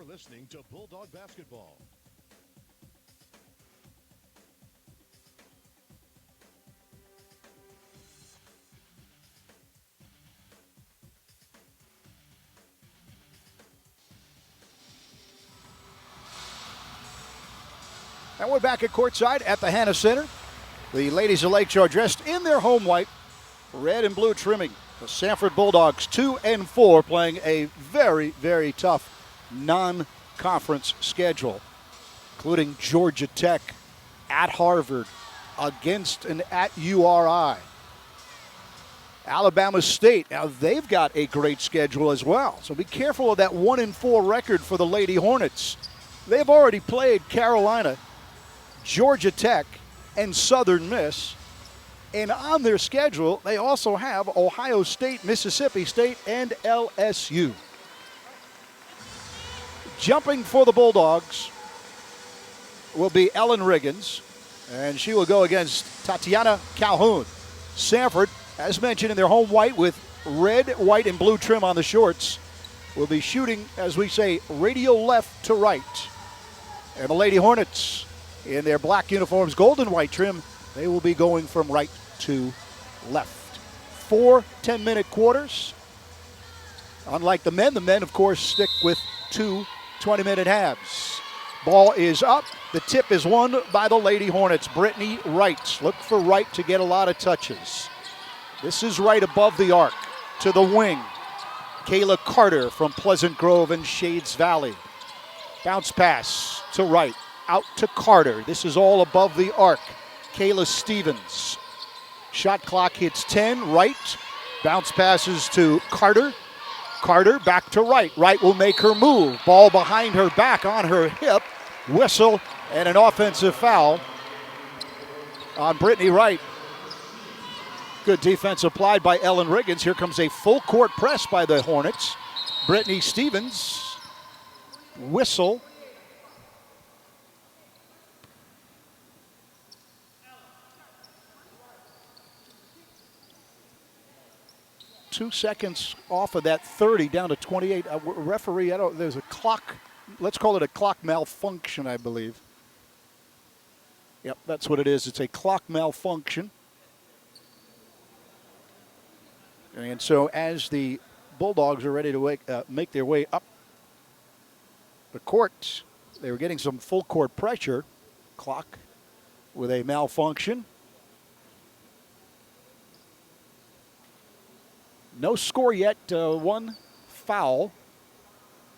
You're listening to Bulldog Basketball. And we're back at courtside at the Hannah Center. The ladies of Lakeshore dressed in their home white, red and blue trimming. The Samford Bulldogs 2-4 playing a very, very tough non-conference schedule, including Georgia Tech, at Harvard, against and at URI. Alabama State, now they've got a great schedule as well. So be careful of that 1-4 record for the Lady Hornets. They've already played Carolina, Georgia Tech, and Southern Miss. And on their schedule, they also have Ohio State, Mississippi State, and LSU. Jumping for the Bulldogs will be Ellen Riggins, and she will go against Tatiana Calhoun. Samford, as mentioned, in their home white with red, white, and blue trim on the shorts, will be shooting, as we say, radial left to right. And the Lady Hornets, in their black uniforms, gold and white trim, they will be going from right to left. 4 10-minute quarters. Unlike the men, of course, stick with 2 20-minute halves. Ball is up. The tip is won by the Lady Hornets. Brittany Wright. Look for Wright to get a lot of touches. This is right above the arc to the wing. Kayla Carter from Pleasant Grove and Shades Valley. Bounce pass to Wright. Out to Carter. This is all above the arc. Kayla Stevens. Shot clock hits 10. Wright. Bounce passes to Carter. Carter back to Wright. Wright will make her move. Ball behind her back on her hip. Whistle and an offensive foul on Brittany Wright. Good defense applied by Ellen Riggins. Here comes a full court press by the Hornets. Brittany Stevens. Whistle. Two seconds off of that 30 down to 28. Referee, there's a clock. Let's call it a clock malfunction, I believe. Yep, that's what it is. It's a clock malfunction. And so as the Bulldogs are ready to make their way up the court, they were getting some full court pressure. Clock with a malfunction. No score yet, one foul.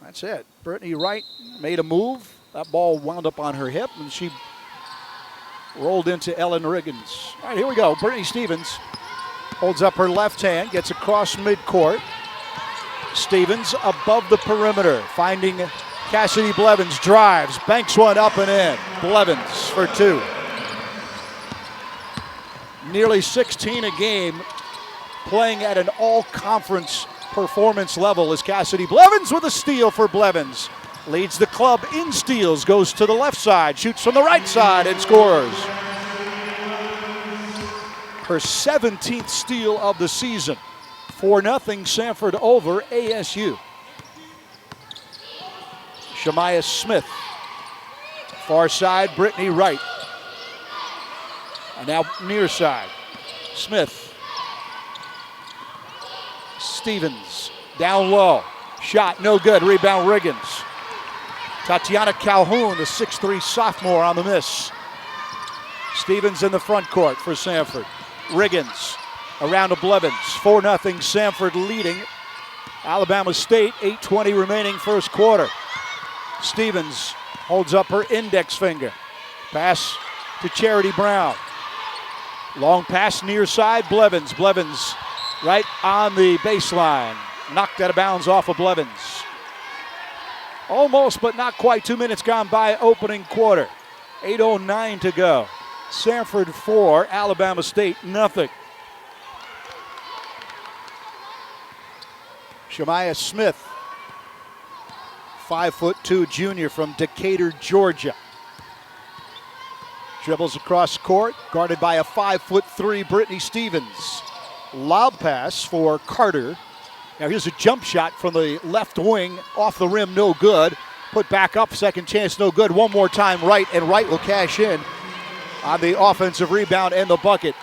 That's it. Brittany Wright made a move. That ball wound up on her hip, and she rolled into Ellen Riggins. All right, here we go. Brittany Stevens holds up her left hand, gets across midcourt. Stevens above the perimeter, finding Cassidy Blevins, drives, banks one up and in. Blevins for 2. Nearly 16 a game. Playing at an all-conference performance level is Cassidy Blevins with a steal for Blevins. Leads the club in steals, goes to the left side, shoots from the right side and scores. Her 17th steal of the season. 4-0 Samford over ASU. Shemaya Smith. Far side, Brittany Wright. And now near side, Smith. Stevens down low. Shot no good. Rebound Riggins. Tatiana Calhoun, the 6'3 sophomore, on the miss. Stevens in the front court for Samford. Riggins around to Blevins. 4-0 Samford leading Alabama State. 8:20 remaining first quarter. Stevens holds up her index finger. Pass to Charity Brown. Long pass near side. Blevins. Blevins right on the baseline. Knocked out of bounds off of Blevins. Almost, but not quite. 2 minutes gone by opening quarter. 8:09 to go. Samford 4, Alabama State nothing. Shemaya Smith, 5'2" junior from Decatur, Georgia. Dribbles across court, guarded by a 5'3" Brittany Stevens. Lob pass for Carter. Now here's a jump shot from the left wing, off the rim, no good. put back up. Second chance, no good. One more time, Wright, and Wright will cash in on the offensive rebound and the bucket.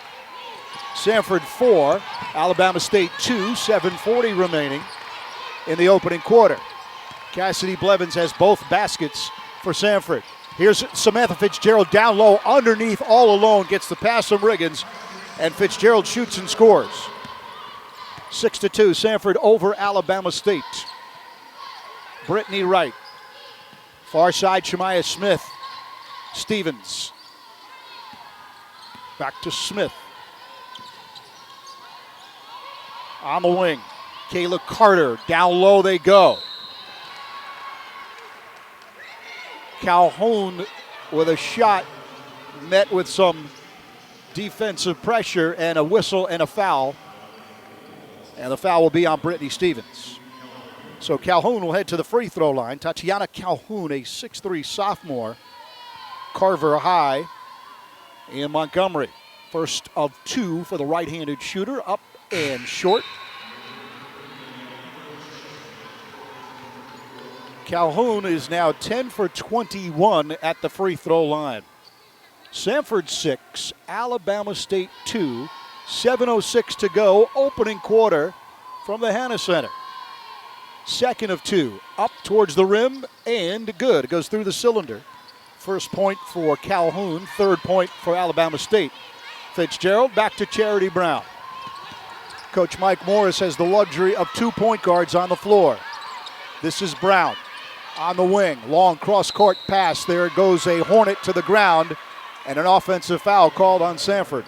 Samford 4, Alabama State 2, 7:40 remaining in the opening quarter. Cassidy Blevins has both baskets for Samford. Here's Samantha Fitzgerald down low, underneath, all alone, gets the pass from Riggins, and Fitzgerald shoots and scores. 6-2, Samford over Alabama State. Brittany Wright. Far side, Shemaiah Smith. Stevens. Back to Smith. On the wing, Kayla Carter. Down low they go. Calhoun with a shot met with some defensive pressure and a whistle and a foul. And the foul will be on Brittany Stevens. So Calhoun will head to the free throw line. Tatiana Calhoun, a 6'3 sophomore, Carver High in Montgomery. First of two for the right-handed shooter, up and short. Calhoun is now 10 for 21 at the free throw line. Samford 6, Alabama State 2, 7:06 to go, opening quarter from the Hanna Center. Second of two, up towards the rim, and good. It goes through the cylinder. First point for Calhoun, third point for Alabama State. Fitzgerald back to Charity Brown. Coach Mike Morris has the luxury of 2 point guards on the floor. This is Brown on the wing. Long cross-court pass. There goes a Hornet to the ground, and an offensive foul called on Samford.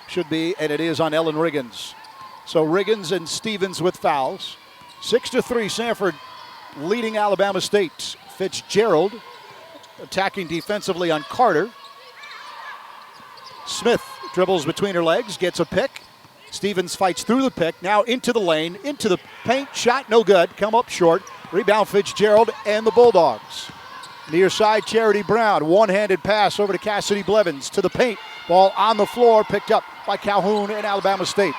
Should be, and it is on Ellen Riggins. So Riggins and Stevens with fouls. 6-3, Samford leading Alabama State. Fitzgerald attacking defensively on Carter. Smith dribbles between her legs, gets a pick. Stevens fights through the pick, now into the lane, into the paint, shot no good, come up short. Rebound Fitzgerald and the Bulldogs. Near side, Charity Brown, one-handed pass over to Cassidy Blevins to the paint. Ball on the floor, picked up by Calhoun and Alabama State.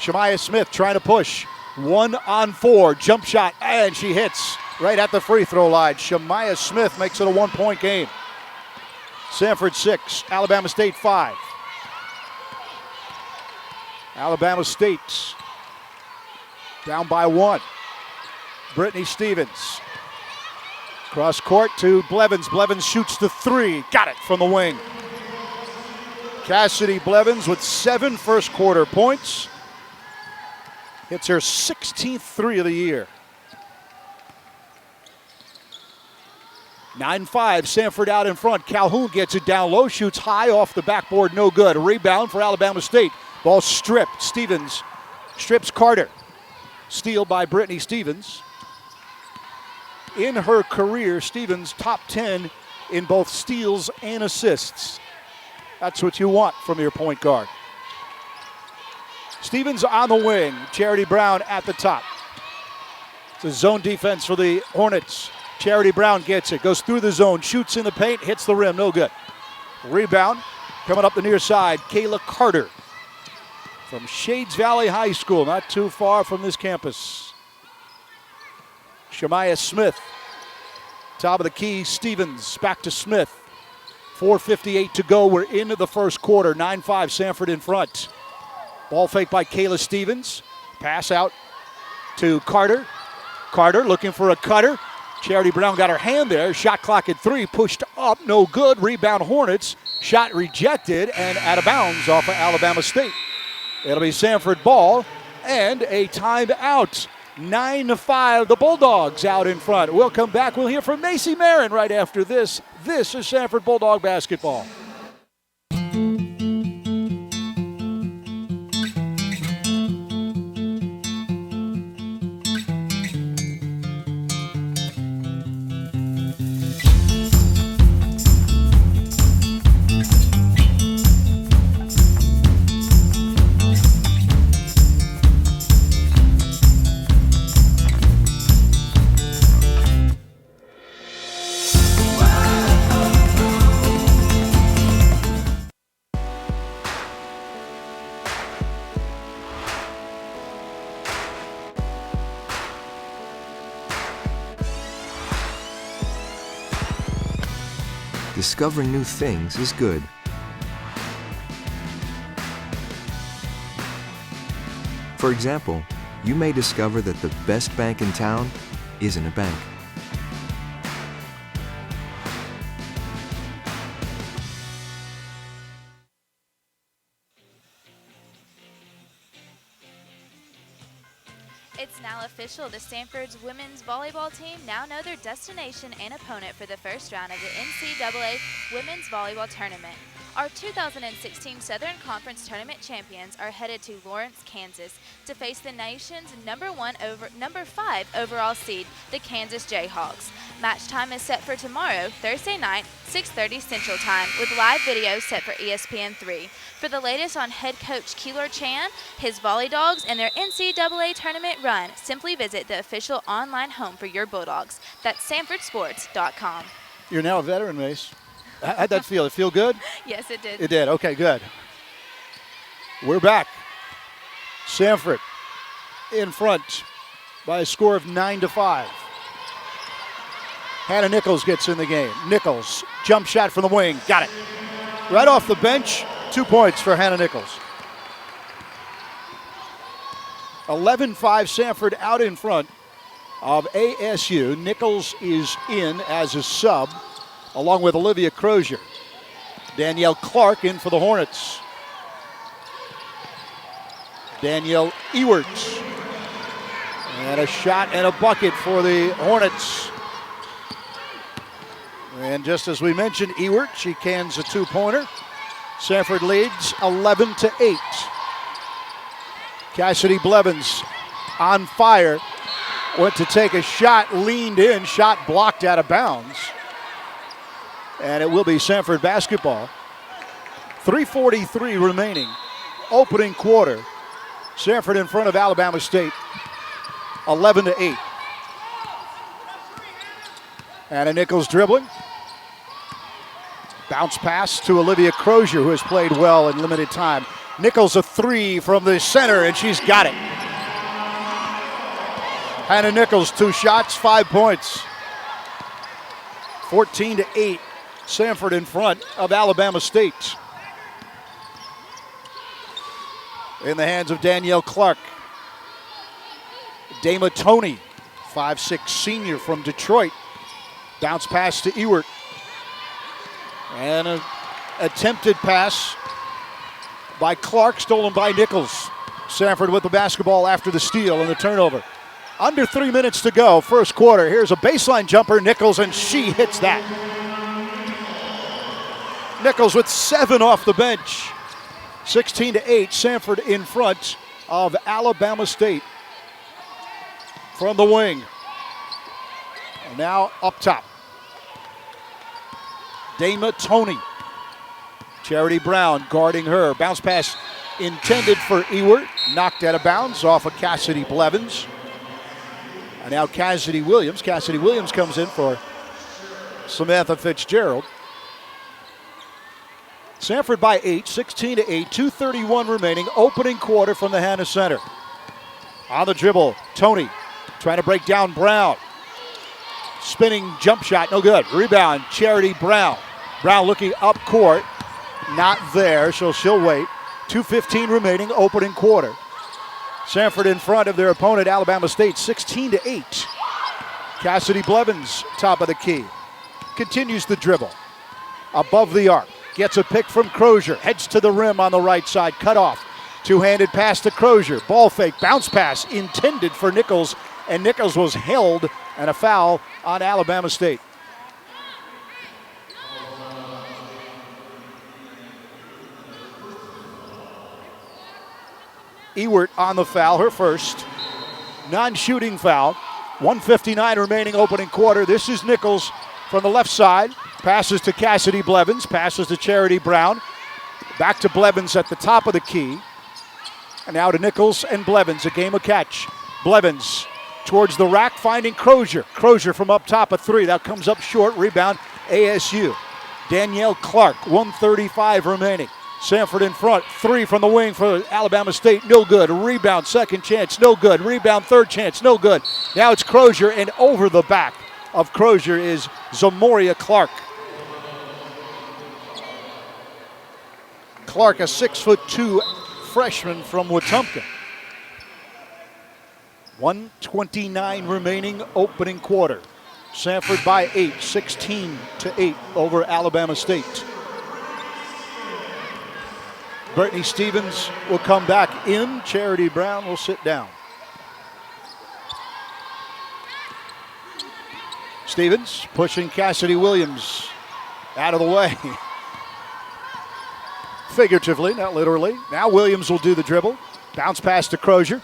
Shemaiah Smith trying to push. 1-on-4, jump shot, and she hits right at the free throw line. Shemaiah Smith makes it a 1 point game. Samford 6, Alabama State 5. Alabama State down by 1. Brittany Stevens. Cross court to Blevins. Blevins shoots the 3. Got it from the wing. Cassidy Blevins with 7 first quarter points. Hits her 16th 3 of the year. 9-5, Samford out in front. Calhoun gets it down low, shoots high off the backboard, no good. A rebound for Alabama State. Ball stripped. Stevens strips Carter. Steal by Brittany Stevens. In her career, Stevens top 10 in both steals and assists. That's what you want from your point guard. Stevens on the wing. Charity Brown at the top. It's a zone defense for the Hornets. Charity Brown gets it, goes through the zone, shoots in the paint, hits the rim, no good. Rebound coming up the near side, Kayla Carter from Shades Valley High School, not too far from this campus. Shemaiah Smith, top of the key, Stevens, back to Smith. 4:58 to go, we're into the first quarter, 9-5, Samford in front. Ball fake by Kayla Stevens, pass out to Carter. Carter looking for a cutter. Charity Brown got her hand there. Shot clock at 3. Pushed up. No good. Rebound Hornets. Shot rejected and out of bounds off of Alabama State. It'll be Samford ball and a timeout. 9-5. The Bulldogs out in front. We'll come back. We'll hear from Macy Marin right after this. This is Samford Bulldog basketball. discovering new things is good. For example, you may discover that the best bank in town isn't a bank. It's now official. The Samford's women's volleyball team now know their destination and opponent for the first round of the NCAA Women's Volleyball Tournament. Our 2016 Southern Conference Tournament champions are headed to Lawrence, Kansas to face the nation's number 5 overall seed, the Kansas Jayhawks. Match time is set for tomorrow, Thursday night, 6:30 Central Time, with live video set for ESPN3. For the latest on head coach Keeler Chan, his Volley Dogs, and their NCAA tournament run, simply visit the official online home for your Bulldogs. That's SamfordSports.com. You're now a veteran, Mace. How'd that feel? It feel good? Yes, it did. It did. Okay, good. We're back. Samford in front by a score of 9-5. Hannah Nichols gets in the game. Nichols, jump shot from the wing. Got it. Right off the bench, 2 points for Hannah Nichols. 11-5 Samford out in front of ASU. Nichols is in as a sub, along with Olivia Crozier. Danielle Clark in for the Hornets. Danielle Ewert. And a shot and a bucket for the Hornets. And just as we mentioned, Ewert, she cans a two-pointer. Samford leads 11-8. Cassidy Blevins on fire. Went to take a shot, leaned in, shot blocked out of bounds. And it will be Samford basketball. 3:43 remaining. Opening quarter. Samford in front of Alabama State. 11-8. Hannah Nichols dribbling. Bounce pass to Olivia Crozier, who has played well in limited time. Nichols a three from the center, and she's got it. Hannah Nichols, 2 shots, 5 points. 14-8. Samford in front of Alabama State. In the hands of Danielle Clark. Dama Toney, 5'6" senior from Detroit. Bounce pass to Ewert. And an attempted pass by Clark, stolen by Nichols. Samford with the basketball after the steal and the turnover. Under 3 minutes to go, first quarter. Here's a baseline jumper, Nichols, and she hits that. Nichols with 7 off the bench. 16-8, Samford in front of Alabama State. From the wing. And now up top. Dama Toney. Charity Brown guarding her. Bounce pass intended for Ewert. Knocked out of bounds off of Cassidy Blevins. And now Cassidy Williams. Cassidy Williams comes in for Samantha Fitzgerald. Samford by 8, 16-8, 2:31 remaining. Opening quarter from the Hannah Center. On the dribble, Toney trying to break down Brown. Spinning jump shot, no good. Rebound, Charity Brown. Brown looking up court, not there, so she'll wait. 2:15 remaining, opening quarter. Samford in front of their opponent, Alabama State, 16-8. Cassidy Blevins, top of the key. Continues the dribble. Above the arc. Gets a pick from Crozier. Heads to the rim on the right side. Cut off. Two-handed pass to Crozier. Ball fake. Bounce pass intended for Nichols. And Nichols was held, and a foul on Alabama State. Ewert on the foul, her first. Non-shooting foul. 1:59 remaining opening quarter. This is Nichols from the left side. Passes to Cassidy Blevins. Passes to Charity Brown. Back to Blevins at the top of the key. And now to Nichols and Blevins. A game of catch. Blevins towards the rack, finding Crozier. Crozier from up top, a three. That comes up short. Rebound, ASU. Danielle Clark, 1:35 remaining. Samford in front. Three from the wing for Alabama State. No good. Rebound, second chance. No good. Rebound, third chance. No good. Now it's Crozier, and over the back of Crozier is Zamoria Clark. Clark, a 6'2" freshman from Wetumpka. 1:29 remaining, opening quarter. Samford by 8, 16-8 over Alabama State. Brittany Stevens will come back in. Charity Brown will sit down. Stevens pushing Cassidy Williams out of the way. Figuratively, not literally. Now Williams will do the dribble. Bounce pass to Crozier.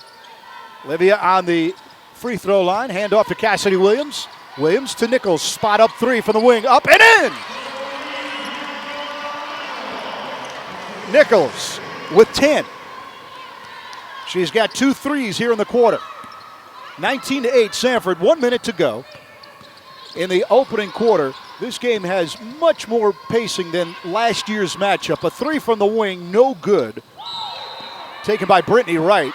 Olivia on the free throw line. Hand off to Cassidy Williams. Williams to Nichols. Spot up three from the wing. Up and in! Nichols with 10. She's got 2 threes here in the quarter. 19-8 Samford. 1 minute to go. In the opening quarter, this game has much more pacing than last year's matchup. A three from the wing, no good. Taken by Brittany Wright.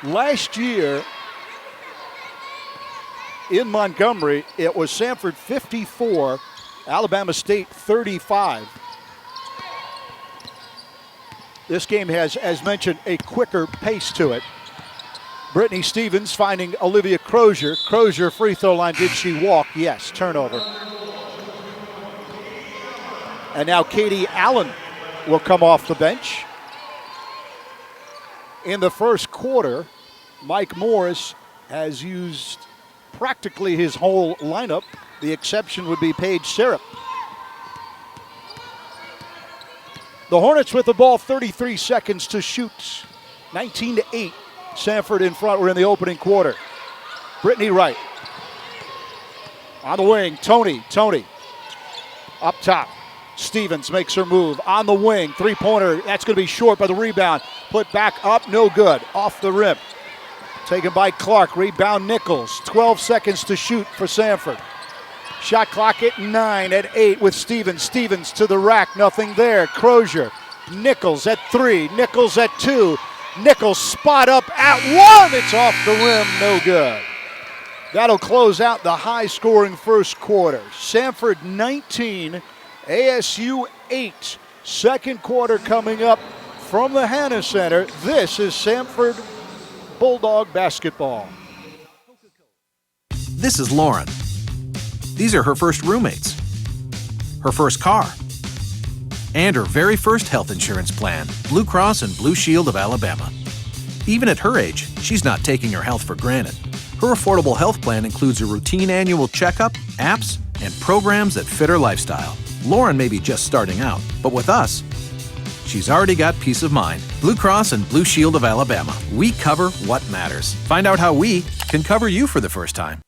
Last year in Montgomery, it was Samford 54, Alabama State 35. This game has, as mentioned, a quicker pace to it. Brittany Stevens finding Olivia Crozier. Crozier, free throw line. Did she walk? Yes, turnover. And now Katie Allen will come off the bench. In the first quarter, Mike Morris has used practically his whole lineup. The exception would be Paige Syrup. The Hornets with the ball, 33 seconds to shoot. 19-8. Samford in front. We're in the opening quarter. Brittany Wright. On the wing, Tony. Up top. Stevens makes her move. On the wing, three-pointer. That's going to be short by the rebound. Put back up, no good. Off the rim. Taken by Clark. Rebound Nichols. 12 seconds to shoot for Samford. Shot clock at 9, at 8 with Stevens. Stevens to the rack, nothing there. Crozier. Nichols at 3. Nichols at 2. Nichols spot up at 1. It's off the rim, no good. That'll close out the high-scoring first quarter. Samford 19, ASU 8. Second quarter coming up from the Hanna Center. This is Samford Bulldog basketball. This is Lauren. These are her first roommates, her first car, and her very first health insurance plan, Blue Cross and Blue Shield of Alabama. Even at her age, she's not taking her health for granted. Her affordable health plan includes a routine annual checkup, apps, and programs that fit her lifestyle. Lauren may be just starting out, but with us, she's already got peace of mind. Blue Cross and Blue Shield of Alabama. We cover what matters. Find out how we can cover you for the first time.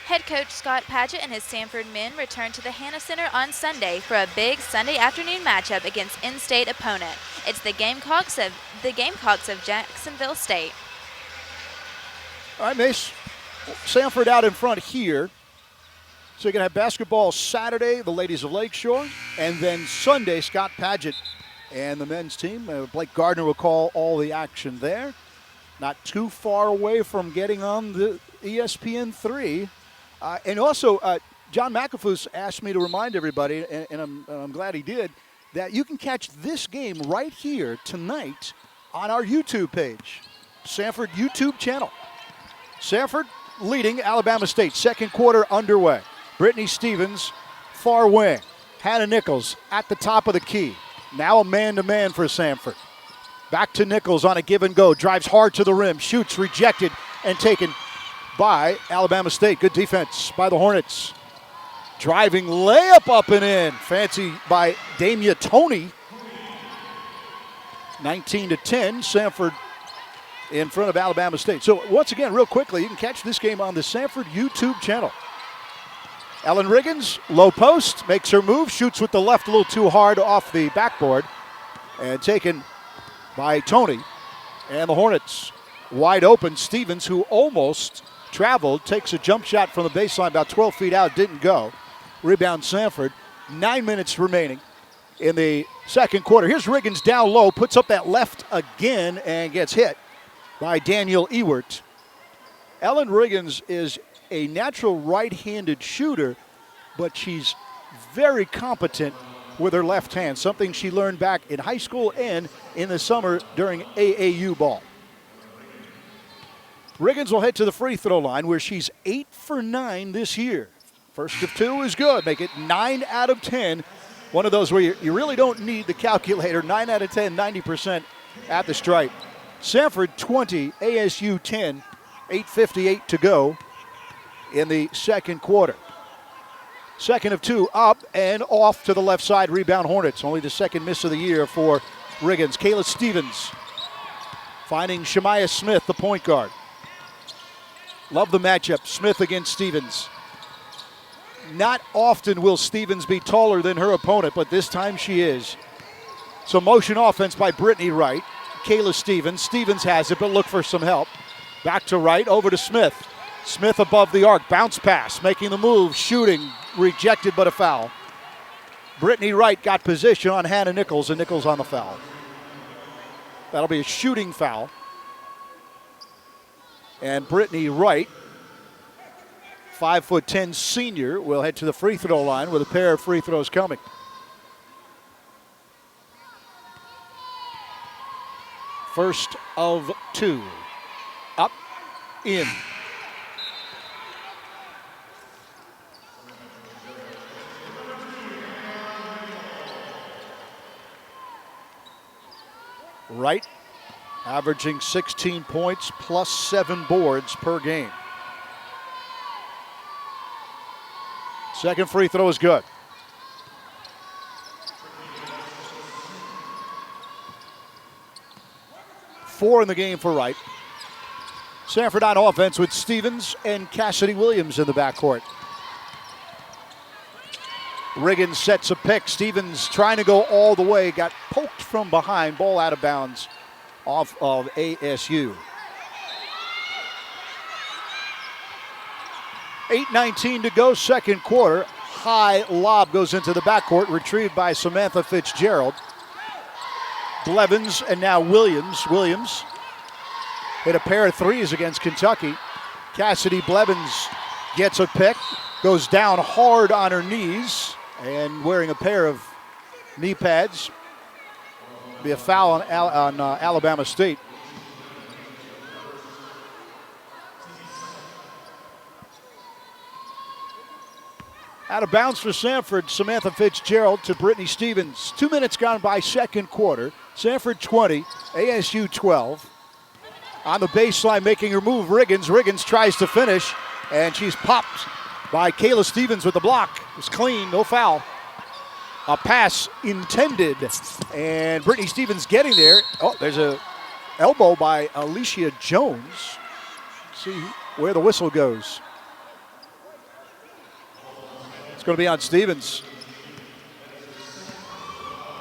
Head coach Scott Padgett and his Samford men return to the Hanna Center on Sunday for a big Sunday afternoon matchup against in-state opponent. It's the Gamecocks of Jacksonville State. All right, Mace. Samford out in front here. So you're going to have basketball Saturday, the ladies of Lakeshore, and then Sunday, Scott Padgett and the men's team. Blake Gardner will call all the action there. Not too far away from getting on the ESPN3. And also, John McAfoose asked me to remind everybody, and I'm glad he did, that you can catch this game right here tonight on our YouTube page, Samford YouTube channel. Samford leading Alabama State, second quarter underway. Brittany Stevens, far wing. Hannah Nichols at the top of the key. Now a man-to-man for Samford. Back to Nichols on a give and go. Drives hard to the rim. Shoots, rejected, and taken by Alabama State. Good defense by the Hornets. Driving layup up and in. Fancy by Damia Tony. 19-10. Samford in front of Alabama State. So once again, real quickly, you can catch this game on the Samford YouTube channel. Ellen Riggins, low post, makes her move, shoots with the left a little too hard off the backboard, and taken by Tony. And the Hornets wide open. Stevens, who almost traveled, takes a jump shot from the baseline about 12 feet out, didn't go. Rebound Samford. 9 minutes remaining in the second quarter. Here's Riggins down low, puts up that left again and gets hit by Daniel Ewert. Ellen Riggins is a natural right-handed shooter, but she's very competent with her left hand, something she learned back in high school and in the summer during AAU ball. Riggins will head to the free throw line where she's 8 for 9 this year. First of 2 is good. Make it 9 out of 10. One of those where you really don't need the calculator. 9 out of 10, 90% at the stripe. Samford 20, ASU 10, 8:58 to go in the second quarter. Second of 2 up and off to the left side. Rebound Hornets. Only the second miss of the year for Riggins. Kayla Stevens finding Shemaiah Smith, the point guard. Love the matchup. Smith against Stevens. Not often will Stevens be taller than her opponent, but this time she is. So motion offense by Brittany Wright. Kayla Stevens. Stevens has it, but look for some help. Back to Wright, over to Smith. Smith above the arc, bounce pass, making the move, shooting, rejected but a foul. Brittany Wright got position on Hannah Nichols, and Nichols on the foul. That'll be a shooting foul. And Brittany Wright, 5'10" senior, will head to the free throw line with a pair of free throws coming. First of 2. Up, in. Wright averaging 16 points plus 7 boards per game. Second free throw is good. Four in the game for Wright. Samford on offense with Stevens and Cassidy Williams in the backcourt. Riggins sets a pick. Stevens trying to go all the way. Got poked from behind. Ball out of bounds off of ASU. 8:19 to go, second quarter. High lob goes into the backcourt, retrieved by Samantha Fitzgerald. Blevins and now Williams. Williams hit a pair of threes against Kentucky. Cassidy Blevins gets a pick, goes down hard on her knees, and wearing a pair of knee pads. Be a foul on Alabama State. Out of bounds for Samford, Samantha Fitzgerald to Brittany Stevens. 2 minutes gone by, second quarter. Samford 20, ASU 12. On the baseline, making her move, Riggins. Riggins tries to finish, and she's popped by Kayla Stevens with the block. It's clean, no foul. A pass intended, and Brittany Stevens getting there. Oh, there's a elbow by Alicia Jones. See where the whistle goes. It's going to be on Stevens.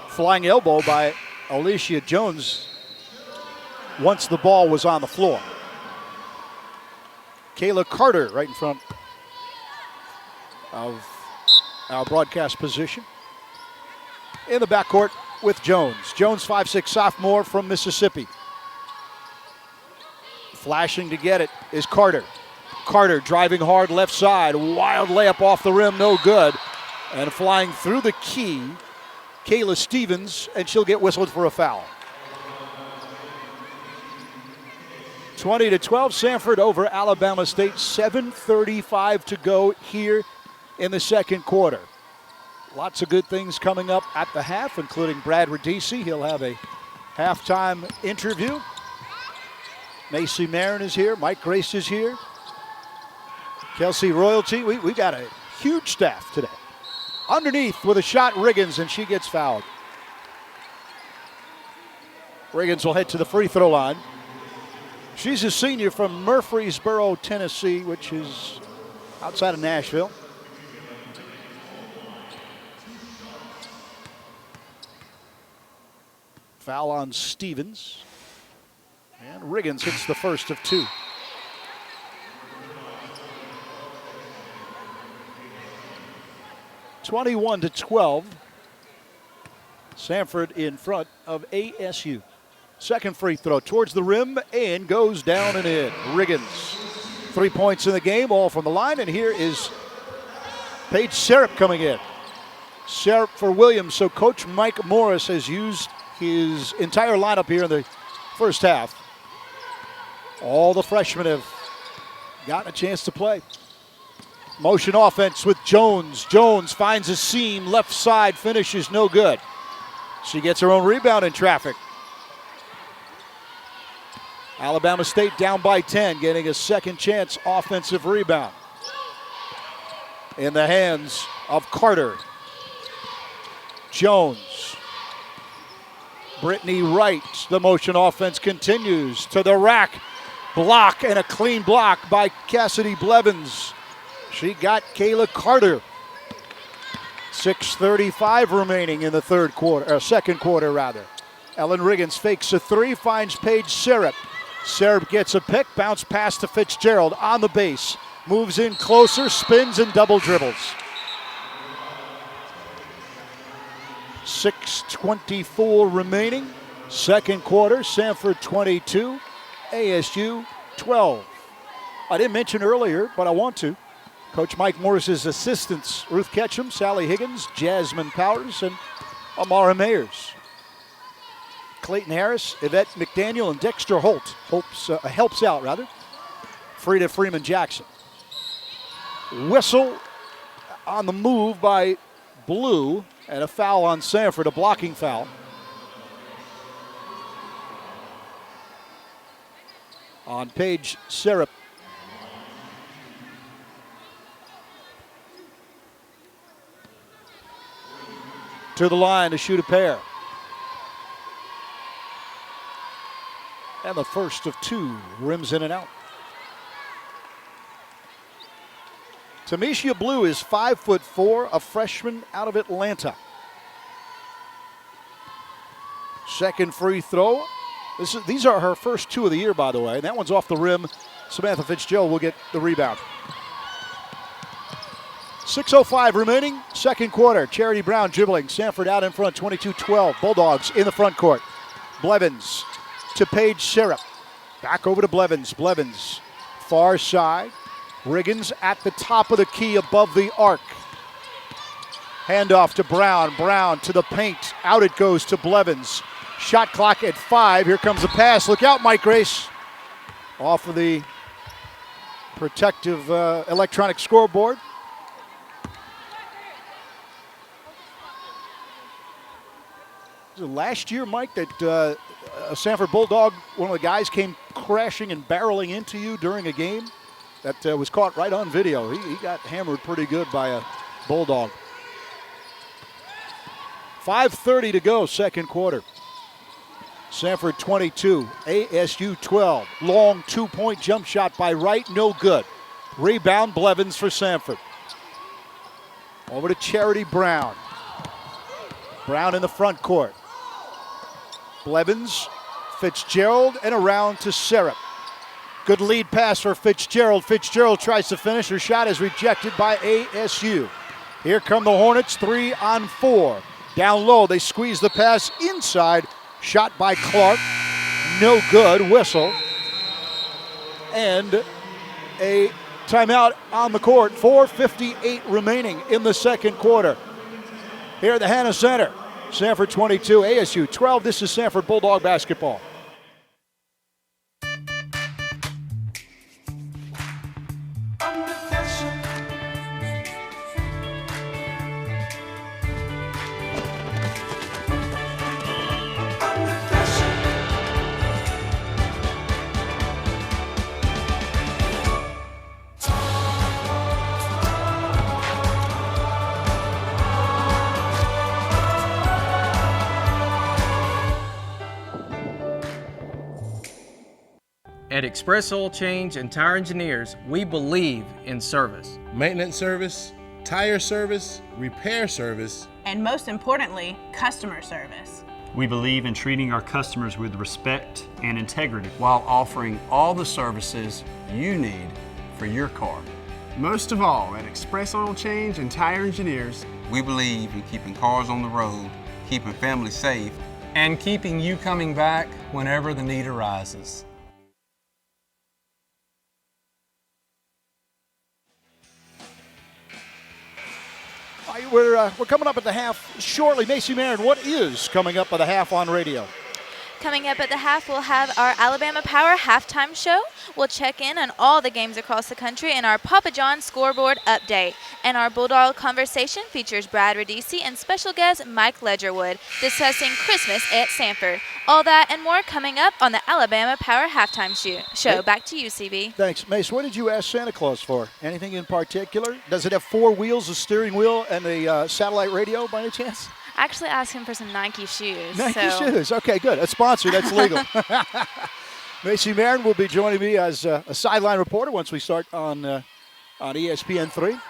Flying elbow by Alicia Jones once the ball was on the floor. Kayla Carter right in front of our broadcast position. In the backcourt with Jones. Jones, 5'6" sophomore from Mississippi. Flashing to get it is Carter. Carter driving hard left side. Wild layup off the rim, no good. And flying through the key, Kayla Stevens, and she'll get whistled for a foul. 20-12, Samford over Alabama State. 7:35 to go here in the second quarter. Lots of good things coming up at the half, including Brad Radice. He'll have a halftime interview. Macy Marin is here. Mike Grace is here. Kelsey Royalty. We got a huge staff today. Underneath with a shot, Riggins, and she gets fouled. Riggins will head to the free throw line. She's a senior from Murfreesboro, Tennessee, which is outside of Nashville. Foul on Stevens. And Riggins hits the first of two. (21-12). Samford in front of ASU. Second free throw towards the rim and goes down and in. Riggins. 3 points in the game, all from the line. And here is Paige Syrup coming in. Syrup for Williams. So Coach Mike Morris has used his entire lineup here in the first half. All the freshmen have gotten a chance to play. Motion offense with Jones. Jones finds a seam, left side, finishes no good. She gets her own rebound in traffic. Alabama State down by 10, getting a second chance offensive rebound. In the hands of Carter. Jones. Brittany Wright. The motion offense continues to the rack. Block, and a clean block by Cassidy Blevins. She got Kayla Carter. 6:35 remaining in the second quarter rather. Ellen Riggins fakes a three, finds Paige Syrup. Syrup gets a pick, bounce pass to Fitzgerald on the base. Moves in closer, spins and double dribbles. 6:24 remaining. Second quarter, Samford 22, ASU 12. I didn't mention earlier, but I want to. Coach Mike Morris's assistants, Ruth Ketchum, Sally Higgins, Jasmine Powers, and Amara Mayers. Clayton Harris, Yvette McDaniel, and Dexter Holt helps out. Frida Freeman Jackson. Whistle on the move by Blue, and a foul on Samford, a blocking foul. On Paige Syrup. To the line to shoot a pair. And the first of two, rims in and out. Tamisha Blue is 5'4", a freshman out of Atlanta. Second free throw. These are her first two of the year, by the way. That one's off the rim. Samantha Fitzgerald will get the rebound. 6:05 remaining, second quarter. Charity Brown dribbling. Samford out in front, 22-12. Bulldogs in the front court. Blevins to Paige Syrup. Back over to Blevins. Blevins, far side. Riggins at the top of the key above the arc. Handoff to Brown. Brown to the paint. Out it goes to Blevins. Shot clock at 5. Here comes the pass. Look out, Mike Grace. Off of the protective electronic scoreboard. Last year, Mike, that a Samford Bulldog, one of the guys came crashing and barreling into you during a game. That was caught right on video. He got hammered pretty good by a Bulldog. 5:30 to go, second quarter. Samford 22, ASU 12. Long two-point jump shot by Wright, no good. Rebound, Blevins for Samford. Over to Charity Brown. Brown in the front court. Blevins, Fitzgerald, and around to Syrup. Good lead pass for Fitzgerald. Fitzgerald tries to finish. Her shot is rejected by ASU. Here come the Hornets, 3-on-4. Down low, they squeeze the pass inside. Shot by Clark. No good. Whistle. And a timeout on the court. 4:58 remaining in the second quarter. Here at the Hannah Center. Samford 22, ASU 12. This is Samford Bulldog basketball. At Express Oil Change and Tire Engineers, we believe in service. Maintenance service, tire service, repair service, and most importantly, customer service. We believe in treating our customers with respect and integrity while offering all the services you need for your car. Most of all, at Express Oil Change and Tire Engineers, we believe in keeping cars on the road, keeping families safe, and keeping you coming back whenever the need arises. We're coming up at the half shortly. Macy Marin, what is coming up at the half on radio? Coming up at the half, we'll have our Alabama Power halftime show. We'll check in on all the games across the country and our Papa John scoreboard update. And our Bulldog Conversation features Brad Radici and special guest Mike Ledgerwood discussing Christmas at Samford. All that and more coming up on the Alabama Power halftime show. Back to you, CB. Thanks. Mace, what did you ask Santa Claus for? Anything in particular? Does it have 4 wheels, a steering wheel, and a satellite radio by any chance? I actually asked him for some Nike shoes. Nike shoes. Okay, good. A sponsor. That's legal. Macy Marin will be joining me as a sideline reporter once we start on ESPN3.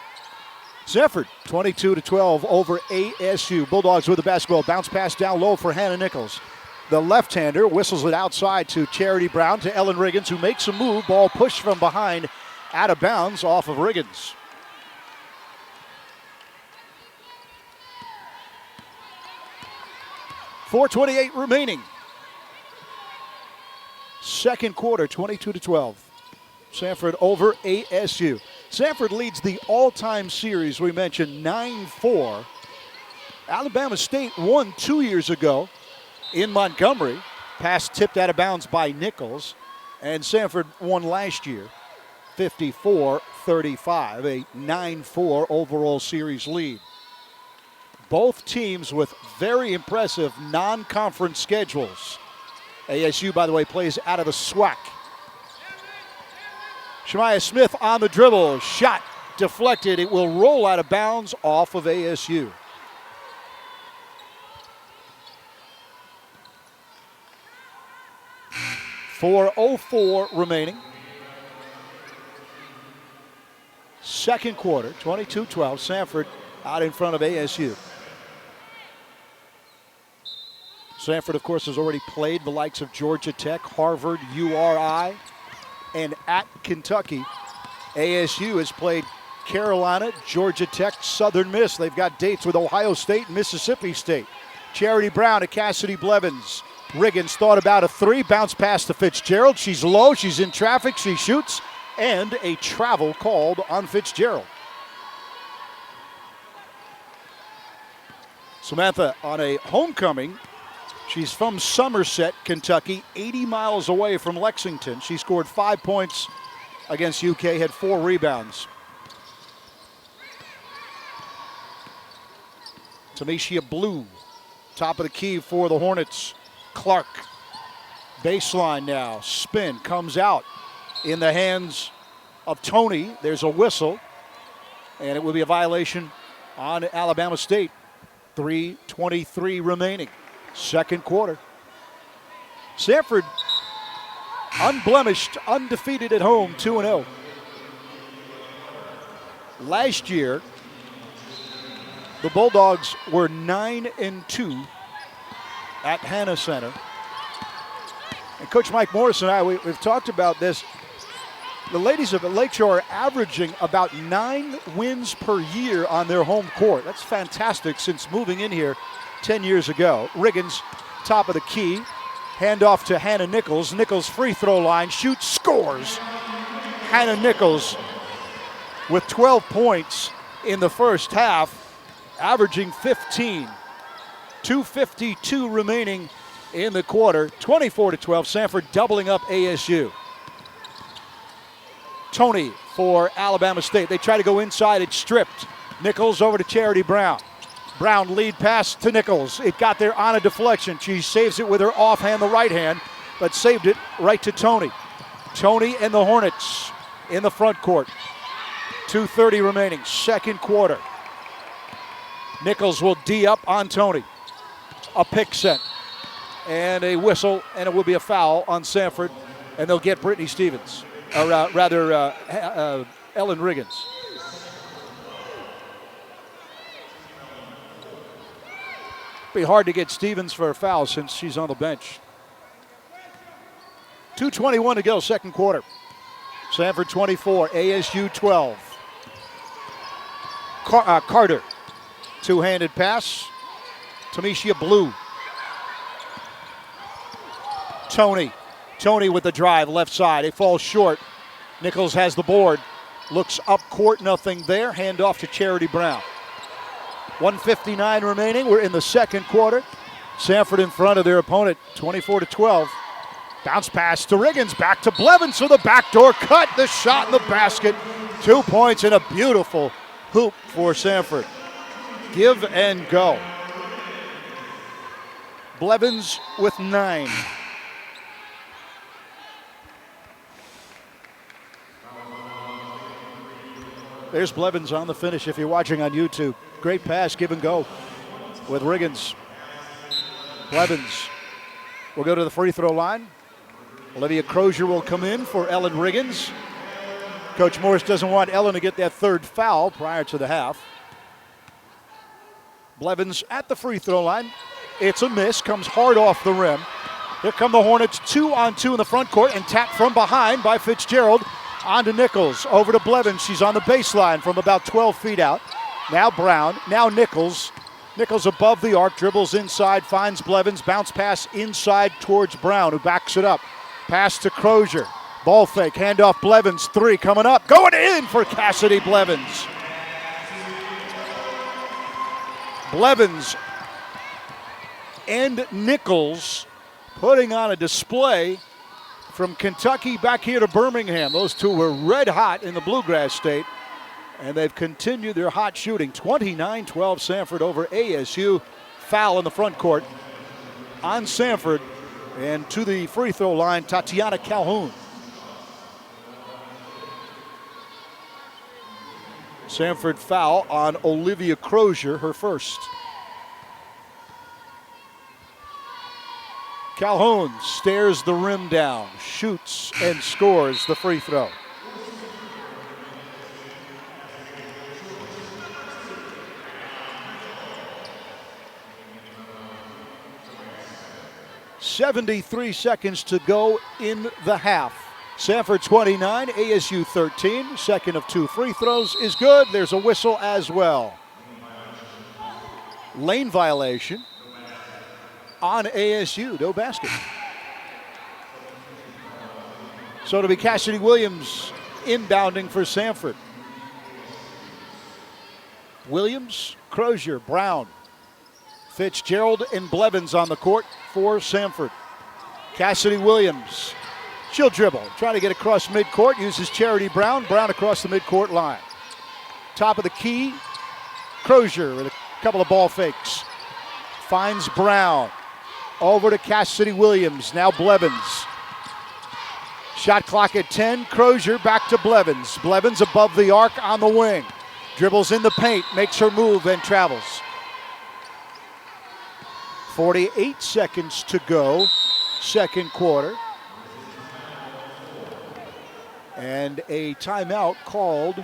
Samford, 22-12 over ASU. Bulldogs with the basketball. Bounce pass down low for Hannah Nichols. The left-hander whistles it outside to Charity Brown to Ellen Riggins, who makes a move. Ball pushed from behind, out of bounds off of Riggins. .4:28 remaining. Second quarter, 22-12. Samford over ASU. Samford leads the all-time series, we mentioned, 9-4. Alabama State won 2 years ago in Montgomery. Pass tipped out of bounds by Nichols. And Samford won last year, 54-35, a 9-4 overall series lead. Both teams with very impressive non-conference schedules. ASU, by the way, plays out of the SWAC. Shemaiah Smith on the dribble. Shot deflected. It will roll out of bounds off of ASU. .404 remaining. Second quarter, 22-12. Samford out in front of ASU. Samford, of course, has already played the likes of Georgia Tech, Harvard, URI, and at Kentucky. ASU has played Carolina, Georgia Tech, Southern Miss. They've got dates with Ohio State and Mississippi State. Charity Brown to Cassidy Blevins. Riggins thought about a 3, bounce pass to Fitzgerald. She's low, she's in traffic, she shoots, and a travel called on Fitzgerald. Samantha on a homecoming. She's from Somerset, Kentucky, 80 miles away from Lexington. She scored 5 points against UK, had 4 rebounds. Tamisha Blue, top of the key for the Hornets. Clark, baseline now, spin, comes out in the hands of Tony. There's a whistle, and it will be a violation on Alabama State. 3:23 remaining. Second quarter. Samford, unblemished, undefeated at home, 2-0. Last year, the Bulldogs were 9-2 at Hannah Center. And Coach Mike Morris and I, we've talked about this. The ladies of Lakeshore are averaging about 9 wins per year on their home court. That's fantastic since moving in here 10 years ago. Riggins, top of the key. Handoff to Hannah Nichols. Nichols free throw line, shoots, scores. Hannah Nichols with 12 points in the first half, averaging 15. 2:52 remaining in the quarter. 24-12, Samford doubling up ASU. Tony for Alabama State. They try to go inside, it's stripped. Nichols over to Charity Brown. Brown lead pass to Nichols. It got there on a deflection. She saves it with her offhand, the right hand, but saved it right to Tony. Tony and the Hornets in the front court. 2:30 remaining, second quarter. Nichols will D up on Tony. A pick set and a whistle, and it will be a foul on Samford. and they'll get Brittany Stevens, or Ellen Riggins. Be hard to get Stevens for a foul since she's on the bench. 2:21 to go, second quarter. Samford 24, ASU 12. Carter, two-handed pass. Tamisha Blue. Tony with the drive, left side. It falls short. Nichols has the board. Looks up court, nothing there. Hand off to Charity Brown. 1:59 remaining. We're in the second quarter. Samford in front of their opponent, 24-12. Bounce pass to Riggins, back to Blevins for the backdoor cut. The shot in the basket. 2 points and a beautiful hoop for Samford. Give and go. Blevins with 9. There's Blevins on the finish if you're watching on YouTube. Great pass, give and go with Riggins. Blevins will go to the free throw line. Olivia Crozier will come in for Ellen Riggins. Coach Morris doesn't want Ellen to get that third foul prior to the half. Blevins at the free throw line. It's a miss, comes hard off the rim. Here come the Hornets, 2-on-2 in the front court, and tapped from behind by Fitzgerald. On to Nichols, over to Blevins. She's on the baseline from about 12 feet out. Now Brown, now Nichols. Nichols above the arc, dribbles inside, finds Blevins. Bounce pass inside towards Brown, who backs it up. Pass to Crozier. Ball fake, handoff Blevins. 3 coming up. Going in for Cassidy Blevins. Blevins and Nichols putting on a display from Kentucky back here to Birmingham. Those two were red hot in the Bluegrass State, and they've continued their hot shooting. 29-12 Samford over ASU. Foul in the front court on Samford. And to the free throw line, Tatiana Calhoun. Samford foul on Olivia Crozier, her first. Calhoun stares the rim down, shoots and scores the free throw. .73 seconds to go in the half. Samford 29, ASU 13. Second of 2 free throws is good. There's a whistle as well. Lane violation on ASU, no basket. So it'll be Cassidy Williams inbounding for Samford. Williams, Crozier, Brown, Fitzgerald, and Blevins on the court for Samford. Cassidy Williams, she'll dribble, trying to get across midcourt, uses Charity Brown. Brown across the midcourt line. Top of the key, Crozier with a couple of ball fakes. Finds Brown. Over to Cassidy Williams, now Blevins. Shot clock at 10, Crozier back to Blevins. Blevins above the arc on the wing. Dribbles in the paint, makes her move and travels. 48 seconds to go, second quarter. And a timeout called.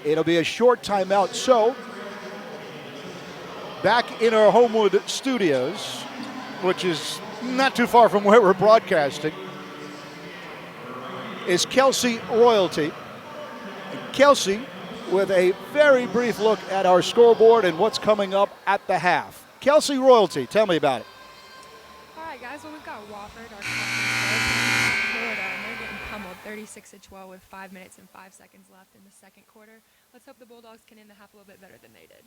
It'll be a short timeout, so back in our Homewood studios, which is not too far from where we're broadcasting, is Kelsey Royalty. Kelsey with a very brief look at our scoreboard and what's coming up at the half. Kelsey Royalty, tell me about it. All right, guys, well, we've got Wofford, our conference Florida, and they're getting pummeled 36-12 with 5 minutes and 5 seconds left in the second quarter. Let's hope the Bulldogs can end the half a little bit better than they did.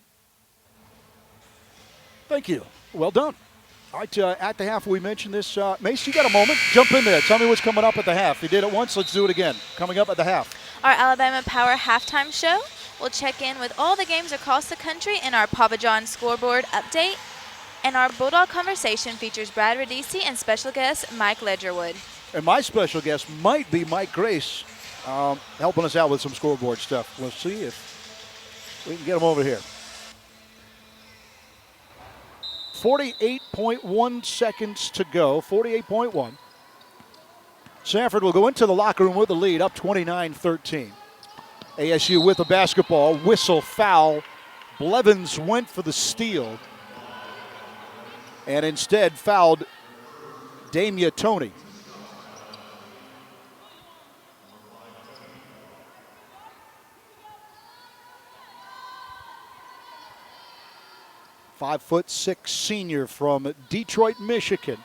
Thank you. Well done. All right, at the half, we mentioned this. Mace, you got a moment? Jump in there. Tell me what's coming up at the half. You did it once. Let's do it again. Coming up at the half. Our Alabama Power halftime show. We'll check in with all the games across the country in our Papa John scoreboard update. And our Bulldog Conversation features Brad Radici and special guest Mike Ledgerwood. And my special guest might be Mike Grace, helping us out with some scoreboard stuff. We'll see if we can get him over here. 48.1 seconds to go, 48.1. Samford will go into the locker room with the lead, up 29-13. ASU with the basketball, whistle, foul. Blevins went for the steal and instead fouled Damia Toney. "5'6" senior from Detroit, Michigan.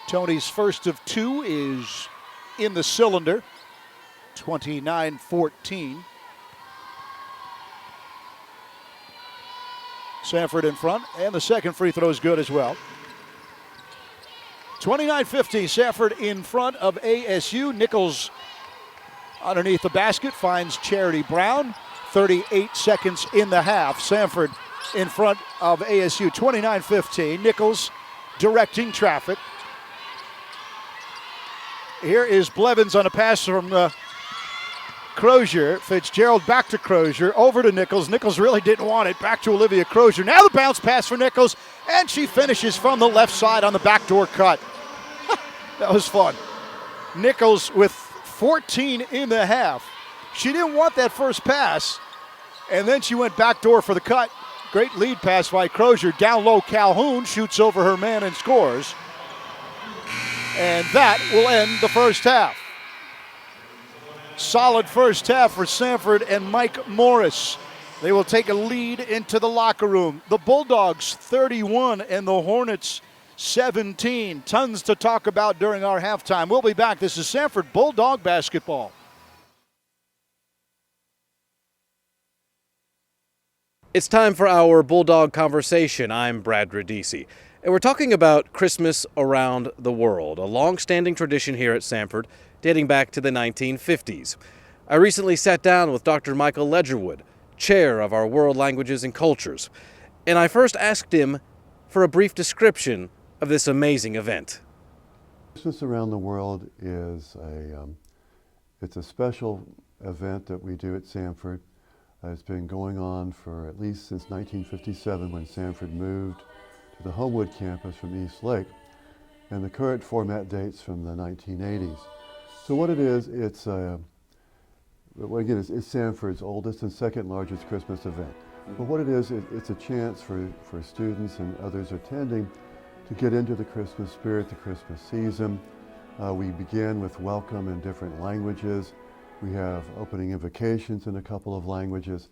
Toney's first of two is in the cylinder, 29-14. Samford in front, and the second free throw is good as well. 29-15, Samford in front of ASU. Nichols underneath the basket finds Charity Brown. 38 seconds in the half. Samford in front of ASU, 29-15. Nichols directing traffic. Here is Blevins on a pass from Crozier. Fitzgerald back to Crozier, over to Nichols. Nichols really didn't want it. Back to Olivia Crozier. Now the bounce pass for Nichols, and she finishes from the left side on the backdoor cut. That was fun. Nichols with 14 in the half. She didn't want that first pass, and then she went backdoor for the cut. Great lead pass by Crozier. Down low, Calhoun shoots over her man and scores. And that will end the first half. Solid first half for Samford and Mike Morris. They will take a lead into the locker room. The Bulldogs 31 and the Hornets 17. Tons to talk about during our halftime. We'll be back. This is Samford Bulldog basketball. It's time for our Bulldog Conversation. I'm Brad Radisi. And we're talking about Christmas around the world, a long-standing tradition here at Samford dating back to the 1950s. I recently sat down with Dr. Michael Ledgerwood, chair of our World Languages and Cultures, and I first asked him for a brief description of this amazing event. Christmas around the world is it's a special event that we do at Samford. It's been going on for at least since 1957 when Samford moved to the Homewood campus from East Lake, and the current format dates from the 1980s. So what it is, it's Samford's oldest and second largest Christmas event. But what it is, it's a chance for students and others attending to get into the Christmas spirit, the Christmas season. We begin with welcome in different languages. We have opening invocations in a couple of languages.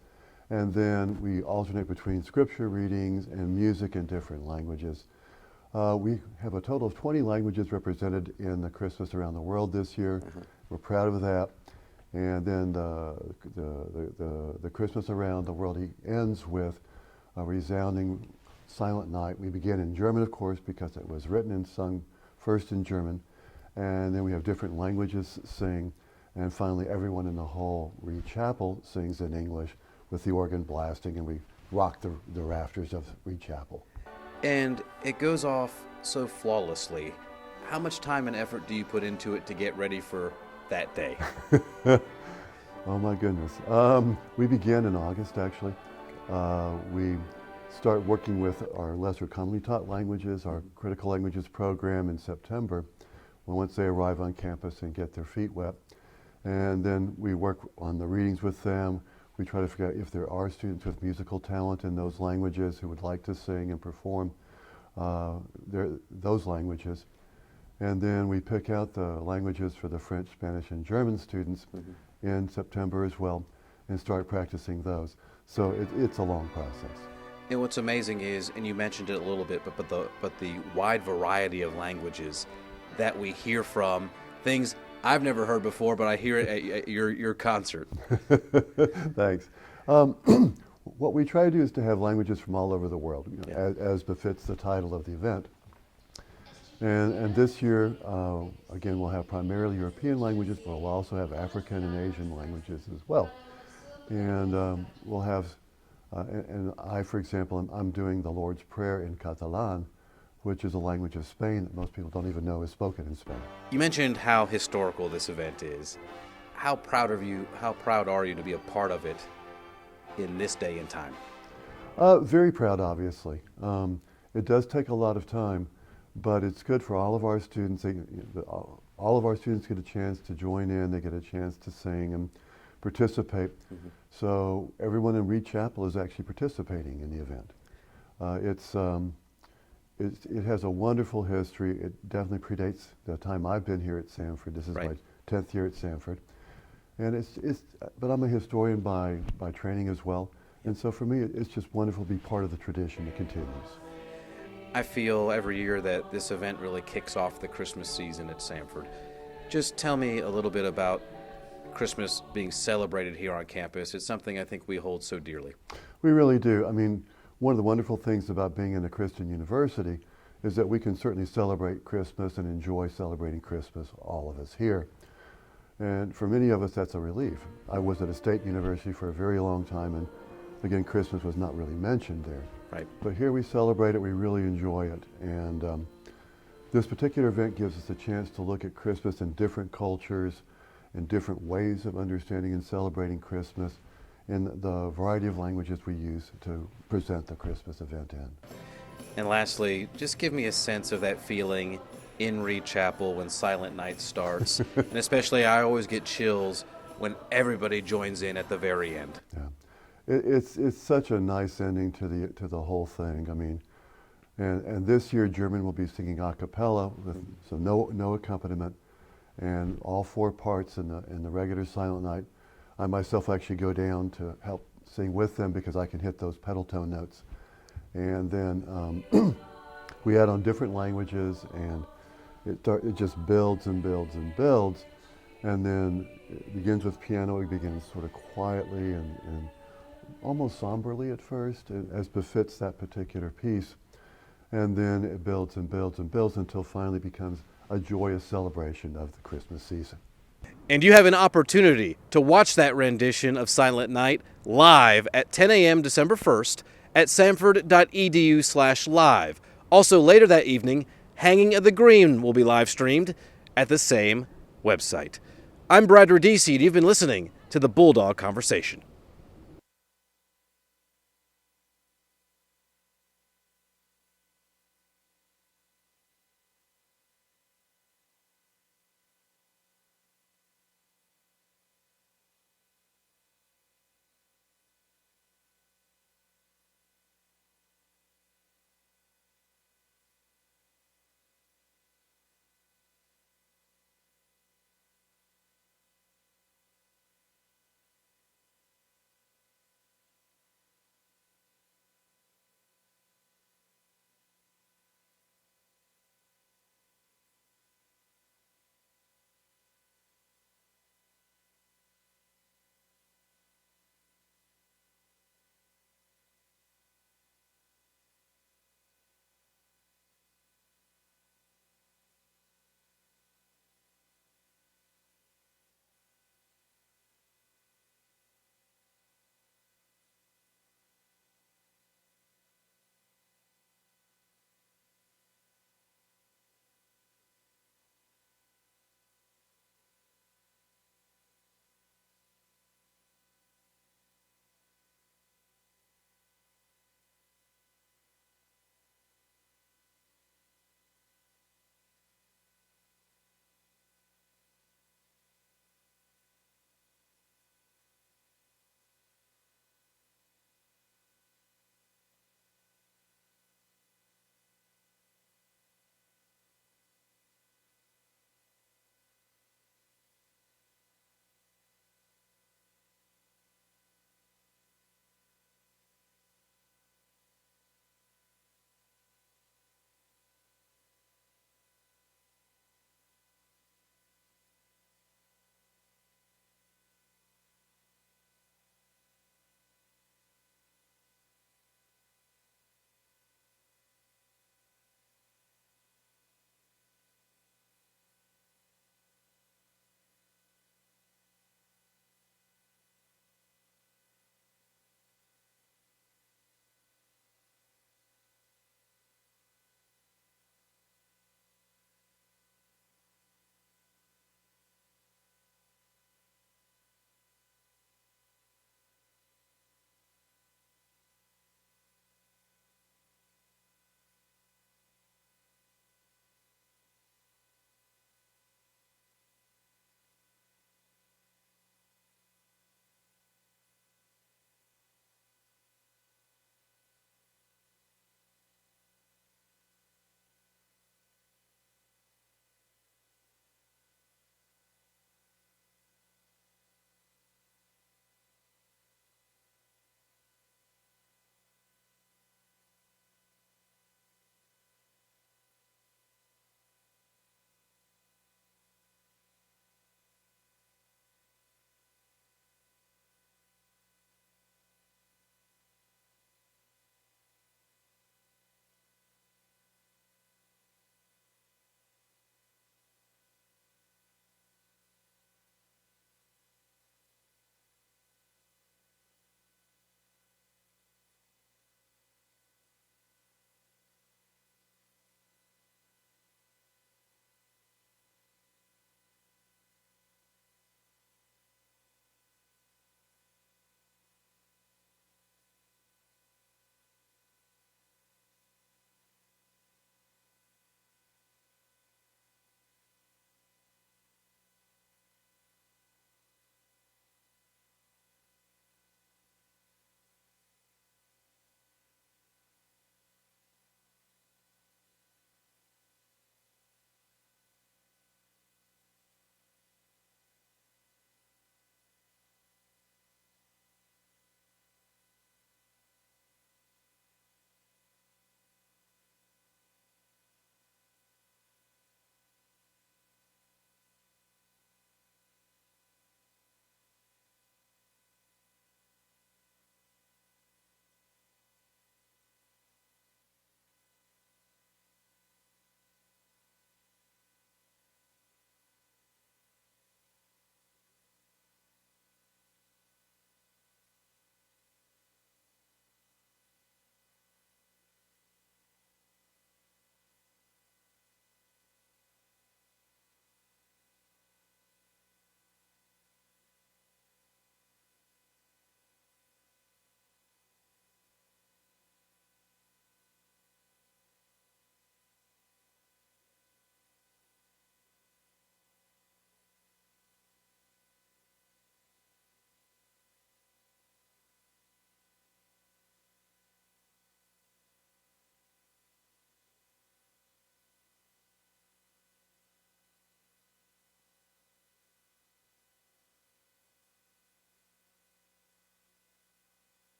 And then we alternate between scripture readings and music in different languages. We have a total of 20 languages represented in the Christmas around the world this year. We're proud of that. And then the Christmas around the world ends with a resounding Silent Night. We begin in German, of course, because it was written and sung first in German. And then we have different languages sing. And finally, everyone in the whole Reed Chapel sings in English, with the organ blasting, and we rock the rafters of Reed Chapel. And it goes off so flawlessly. How much time and effort do you put into it to get ready for that day? Oh my goodness. We begin in August, actually. We start working with our lesser commonly taught languages, our critical languages program in September, once they arrive on campus and get their feet wet. And then we work on the readings with them. We try to figure out if there are students with musical talent in those languages who would like to sing and perform those languages. And then we pick out the languages for the French, Spanish, and German students in September as well, and start practicing those. So it's a long process. And what's amazing is, and you mentioned it a little bit, but the wide variety of languages that we hear from, things I've never heard before, but I hear it at your concert. Thanks. What we try to do is to have languages from all over the world, as befits the title of the event. And this year, again, we'll have primarily European languages, but we'll also have African and Asian languages as well. And we'll have, and I, for example, I'm doing the Lord's Prayer in Catalan, which is a language of Spain that most people don't even know is spoken in Spain. You mentioned how historical this event is. How proud are you to be a part of it in this day and time? Very proud, obviously. It does take a lot of time, but it's good for all of our students. All of our students get a chance to join in. They get a chance to sing and participate. So everyone in Reed Chapel is actually participating in the event. It has a wonderful history. It definitely predates the time I've been here at Samford. This is my 10th year at Samford. And but I'm a historian by training as well. And so for me, it's just wonderful to be part of the tradition that continues. I feel every year that this event really kicks off the Christmas season at Samford. Just tell me a little bit about Christmas being celebrated here on campus. It's something I think we hold so dearly. We really do. I mean, one of the wonderful things about being in a Christian university is that we can certainly celebrate Christmas and enjoy celebrating Christmas, all of us here. And for many of us, that's a relief. I was at a state university for a very long time, and again, Christmas was not really mentioned there. Right. But here we celebrate it, we really enjoy it. And this particular event gives us a chance to look at Christmas in different cultures and different ways of understanding and celebrating Christmas in the variety of languages we use to present the Christmas event in. And lastly, just give me a sense of that feeling in Reed Chapel when Silent Night starts. And especially, I always get chills when everybody joins in at the very end. Yeah. It's such a nice ending to the whole thing. I mean, and this year German will be singing a cappella with no accompaniment, and all four parts in the regular Silent Night. I myself actually go down to help sing with them because I can hit those pedal tone notes, and then we add on different languages, and it just builds and builds and builds, and then it begins with piano. It begins sort of quietly and almost somberly at first, as befits that particular piece. And then it builds and builds and builds until finally becomes a joyous celebration of the Christmas season. And you have an opportunity to watch that rendition of Silent Night live at 10 a.m. December 1st at samford.edu/live. Also later that evening, Hanging of the Green will be live streamed at the same website. I'm Brad Radici, and you've been listening to the Bulldog Conversation.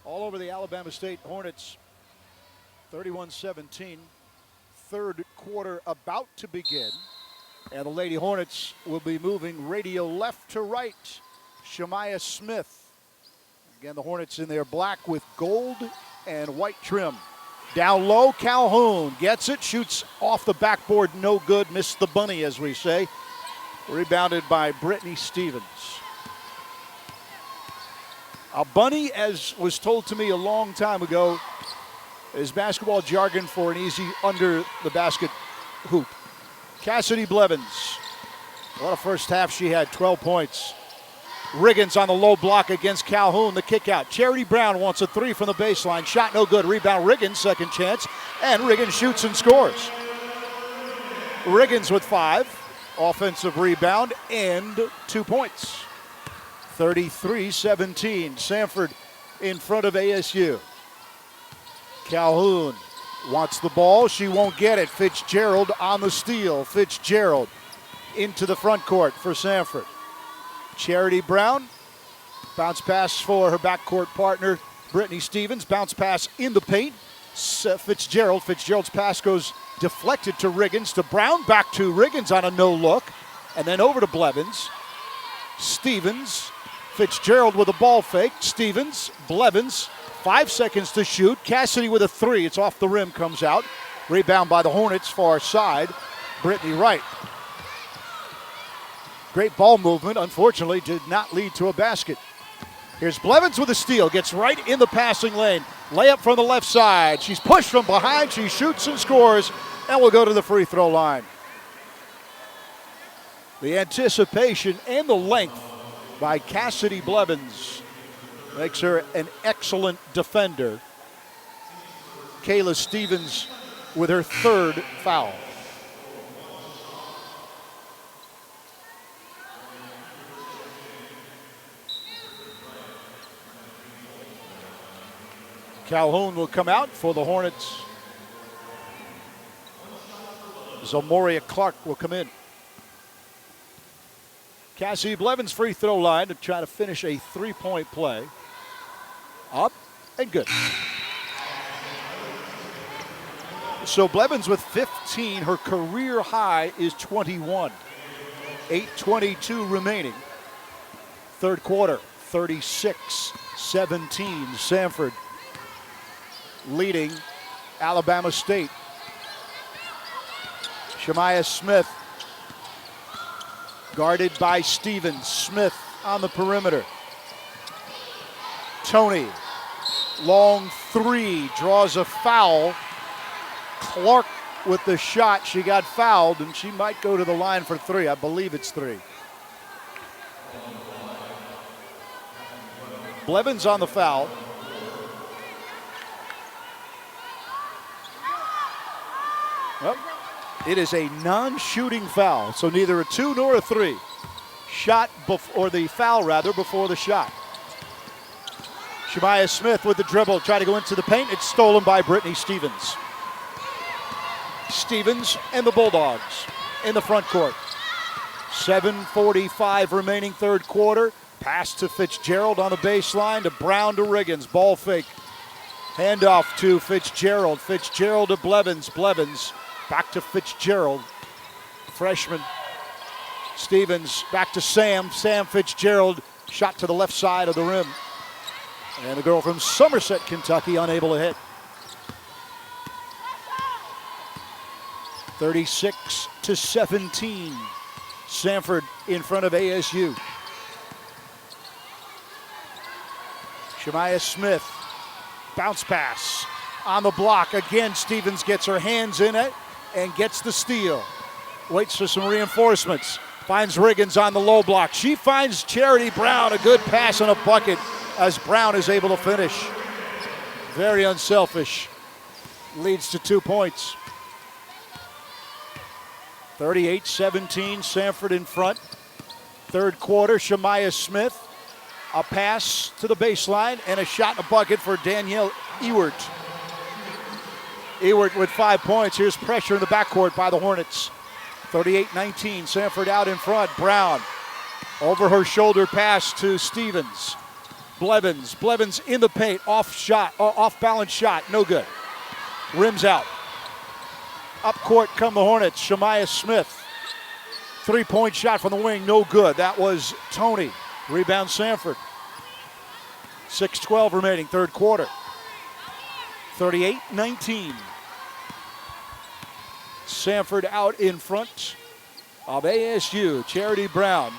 all over the Alabama State Hornets. 31-17. Third quarter about to begin. And the Lady Hornets will be moving radio left to right. Shemaiah Smith. Again, the Hornets in their black with gold and white trim. Down low, Calhoun gets it, shoots off the backboard, no good, missed the bunny, as we say. Rebounded by Brittany Stevens. A bunny, as was told to me a long time ago, is basketball jargon for an easy under the basket hoop. Cassidy Blevins. What a first half she had, 12 points. Riggins on the low block against Calhoun, the kick out. Charity Brown wants a three from the baseline. Shot no good. Rebound Riggins, second chance. And Riggins shoots and scores. Riggins with 5. Offensive rebound and 2 points. 33-17. Samford in front of ASU. Calhoun wants the ball. She won't get it. Fitzgerald on the steal. Fitzgerald into the front court for Samford. Charity Brown, bounce pass for her backcourt partner, Brittany Stevens. Bounce pass in the paint. Fitzgerald. Fitzgerald's pass goes deflected to Riggins, to Brown, back to Riggins on a no-look, and then over to Blevins. Stevens, Fitzgerald with a ball fake. Stevens, Blevins, 5 seconds to shoot. Cassidy with a three. It's off the rim, comes out. Rebound by the Hornets, far side. Brittany Wright. Great ball movement, unfortunately, did not lead to a basket. Here's Blevins with a steal, gets right in the passing lane. Layup from the left side. She's pushed from behind, she shoots and scores, and will go to the free throw line. The anticipation and the length by Cassidy Blevins makes her an excellent defender. Kayla Stevens with her third foul. Calhoun will come out for the Hornets. Zomoria Clark will come in. Cassidy Blevins free throw line to try to finish a three-point play. Up and good. So Blevins with 15. Her career high is 21. 8:22 remaining. Third quarter, 36-17. Samford leading Alabama State. Shemaiah Smith guarded by Stevens. Smith on the perimeter. Tony, long three, draws a foul. Clark with the shot. She got fouled, and she might go to the line for three. I believe it's three. Blevins on the foul. Well, it is a non-shooting foul, so neither a two nor a three. Shot or the foul rather before the shot. Shemaiah Smith with the dribble, try to go into the paint. It's stolen by Brittany Stevens. Stevens and the Bulldogs in the front court. 7:45 remaining third quarter. Pass to Fitzgerald on the baseline, to Brown to Riggins. Ball fake. Handoff to Fitzgerald. Fitzgerald to Blevins. Blevins back to Fitzgerald. Freshman. Stevens back to Sam. Sam Fitzgerald. Shot to the left side of the rim. And the girl from Somerset, Kentucky, unable to hit. 36-17. Samford in front of ASU. Shemaiah Smith. Bounce pass on the block. Again, Stevens gets her hands in it and gets the steal. Waits for some reinforcements. Finds Riggins on the low block. She finds Charity Brown. A good pass and a bucket as Brown is able to finish. Very unselfish. Leads to 2 points. 38-17, Samford in front. Third quarter, Shemaiah Smith. A pass to the baseline and a shot and a bucket for Danielle Ewert. Ewert with 5 points. Here's pressure in the backcourt by the Hornets. 38-19, Samford out in front. Brown over her shoulder pass to Stevens. Blevins in the paint, off balance shot, no good. Rims out. Up court come the Hornets, Shemaiah Smith. 3-point shot from the wing, no good. That was Tony. Rebound Samford. 6:12 remaining, third quarter. 38-19. Samford out in front of ASU. Charity Brown.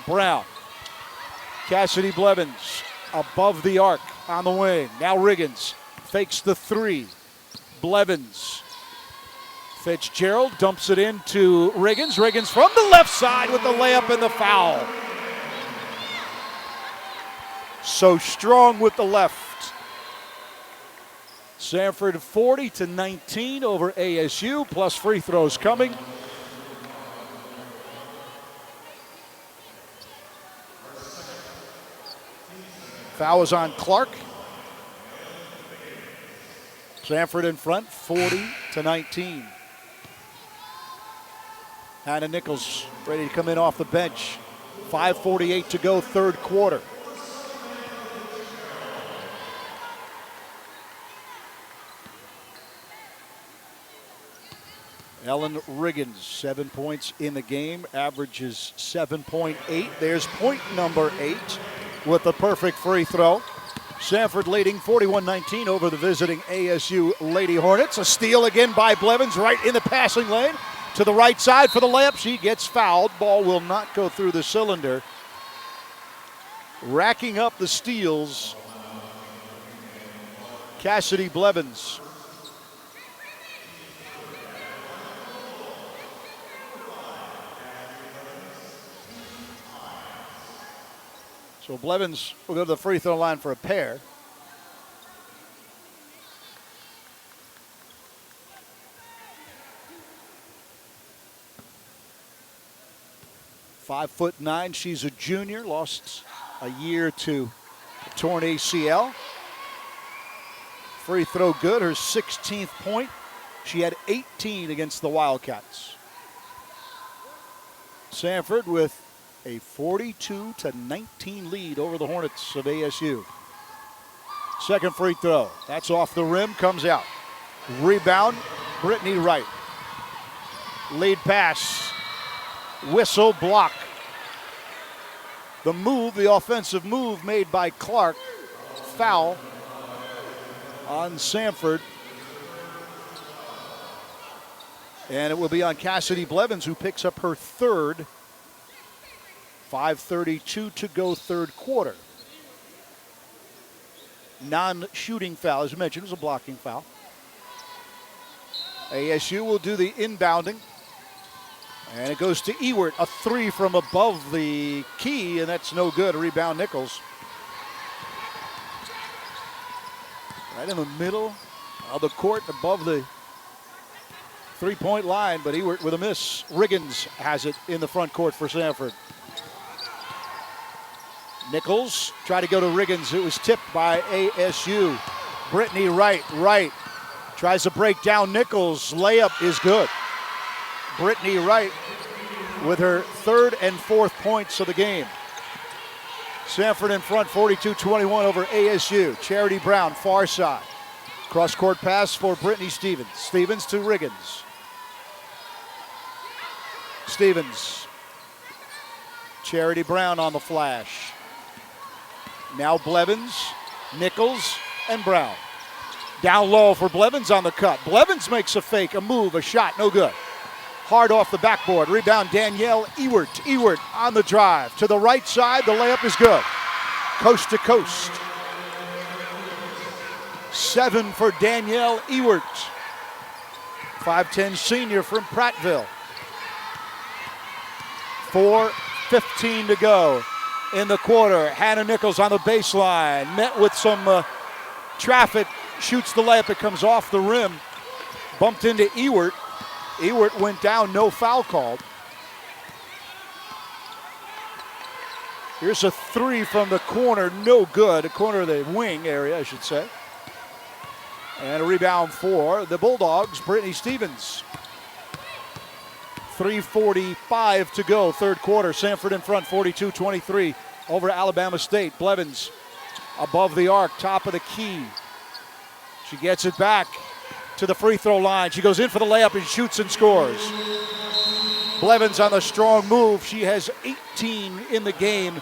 Cassidy Blevins above the arc on the wing. Now Riggins fakes the three. Blevins. Fitzgerald dumps it into Riggins. Riggins from the left side with the layup and the foul. So strong with the left. Samford 40-19 over ASU, plus free throws coming. Foul is on Clark. Samford in front, 40-19. Hannah Nichols ready to come in off the bench. 5:48 to go, third quarter. Ellen Riggins, 7 points in the game, averages 7.8. There's point number 8 with the perfect free throw. Samford leading 41-19 over the visiting ASU Lady Hornets. A steal again by Blevins right in the passing lane. To the right side for the layup. She gets fouled. Ball will not go through the cylinder. Racking up the steals, Cassidy Blevins. So Blevins will go to the free throw line for a pair. .9". She's a junior, lost a year to a torn ACL. Free throw good, her 16th point. She had 18 against the Wildcats. Samford with a 42-19 lead over the Hornets of ASU. Second free throw. That's off the rim, comes out. Rebound, Brittany Wright. Lead pass. Whistle, block. The move, the offensive move made by Clark. Foul on Samford. And it will be on Cassidy Blevins, who picks up her third. 5:32 to go, third quarter. Non-shooting foul, as you mentioned, it was a blocking foul. ASU will do the inbounding. And it goes to Ewert, a three from above the key, and that's no good. A rebound, Nichols. Right in the middle of the court, above the three-point line, but Ewert with a miss. Riggins has it in the front court for Samford. Nichols tried to go to Riggins. It was tipped by ASU. Brittany Wright tries to break down Nichols. Layup is good. Brittany Wright with her third and fourth points of the game. Samford in front, 42-21 over ASU. Charity Brown, far side. Cross-court pass for Brittany Stevens. Stevens to Riggins. Stevens. Charity Brown on the flash. Now Blevins, Nichols, and Brown. Down low for Blevins on the cut. Blevins makes a fake, a move, a shot, no good. Hard off the backboard. Rebound, Danielle Ewert. Ewert on the drive. To the right side, the layup is good. Coast to coast. 7 for Danielle Ewert. 5'10" senior from Prattville. 4:15 to go in the quarter. Hannah Nichols on the baseline. Met with some traffic. Shoots the layup. It comes off the rim. Bumped into Ewert. Ewert went down, no foul called. Here's a three from the corner, no good. The corner of the wing area, I should say. And a rebound for the Bulldogs, Brittany Stevens. 3:45 to go, third quarter. Samford in front, 42-23 over Alabama State. Blevins above the arc, top of the key. She gets it back to the free throw line. She goes in for the layup and shoots and scores. Blevins on the strong move. She has 18 in the game,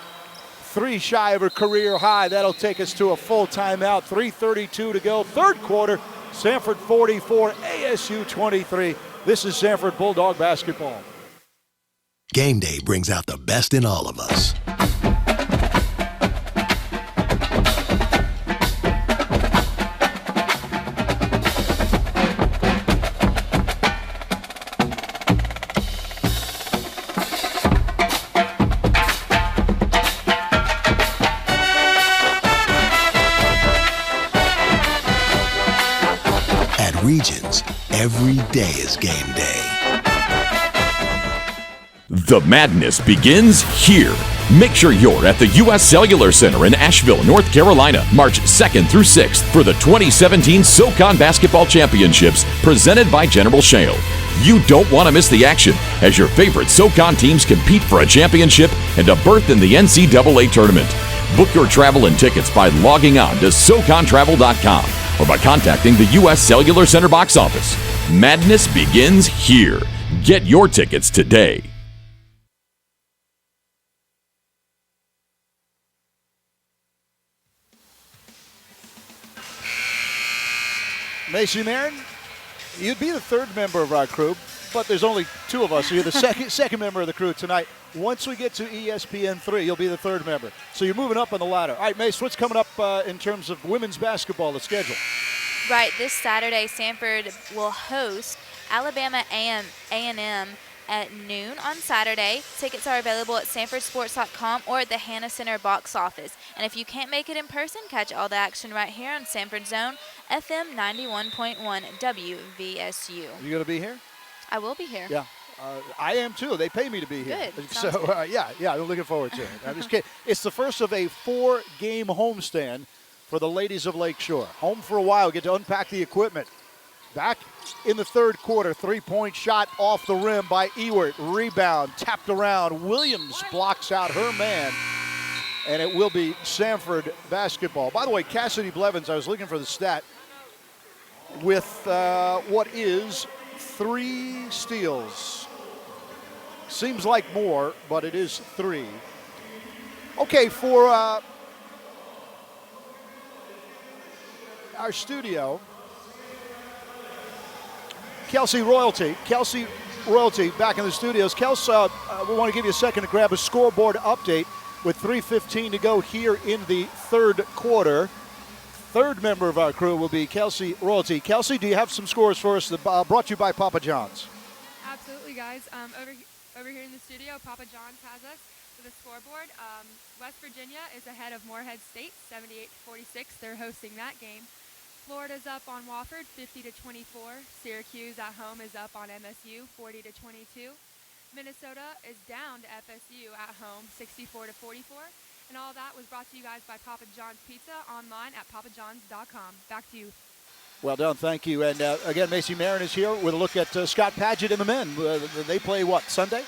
3 shy of her career high. That'll take us to a full timeout. 3:32 to go, third quarter. Samford 44, ASU 23. This is Samford Bulldog basketball. Game day brings out the best in all of us. Regions, every day is game day. The madness begins here. Make sure you're at the U.S. Cellular Center in Asheville, North Carolina, March 2nd through 6th for the 2017 SoCon Basketball Championships presented by General Shale. You don't want to miss the action as your favorite SoCon teams compete for a championship and a berth in the NCAA tournament. Book your travel and tickets by logging on to SoConTravel.com or by contacting the U.S. Cellular Center box office. Madness begins here. Get your tickets today. Macy Marin, you'd be the third member of our crew, but there's only 2 of us. So you're the second member of the crew tonight. Once we get to ESPN3, you'll be the third member. So you're moving up on the ladder. All right, Mace, what's coming up in terms of women's basketball, the schedule? Right, this Saturday, Samford will host Alabama A&M at noon on Saturday. Tickets are available at sanfordsports.com or at the Hannah Center box office. And if you can't make it in person, catch all the action right here on Samford Zone, FM 91.1 WVSU. You going to be here? I will be here. Yeah. I am too. They pay me to be here. Good. So, yeah, I'm looking forward to it. I'm just kidding. It's the first of a 4-game homestand for the ladies of Lakeshore. Home for a while, get to unpack the equipment. Back in the third quarter, 3-point shot off the rim by Ewert. Rebound, tapped around. Williams blocks out her man, and it will be Samford basketball. By the way, Cassidy Blevins, I was looking for the stat, with what is 3 steals. Seems like more, but it is 3. Okay, for our studio, Kelsey Royalty back in the studios. Kelsey, we want to give you a second to grab a scoreboard update with 3:15 to go here in the third quarter. Third member of our crew will be Kelsey Royalty. Kelsey, do you have some scores for us brought to you by Papa John's? Absolutely, guys. Over here in the studio, Papa John's has us with a scoreboard. West Virginia is ahead of Morehead State, 78-46. They're hosting that game. Florida's up on Wofford, 50-24. Syracuse at home is up on MSU, 40-22. Minnesota is down to FSU at home, 64-44. And all that was brought to you guys by Papa John's Pizza online at papajohns.com. Back to you. Well done, thank you. And again, Macy Marin is here with a look at Scott Padgett and the men. They play what, Sunday?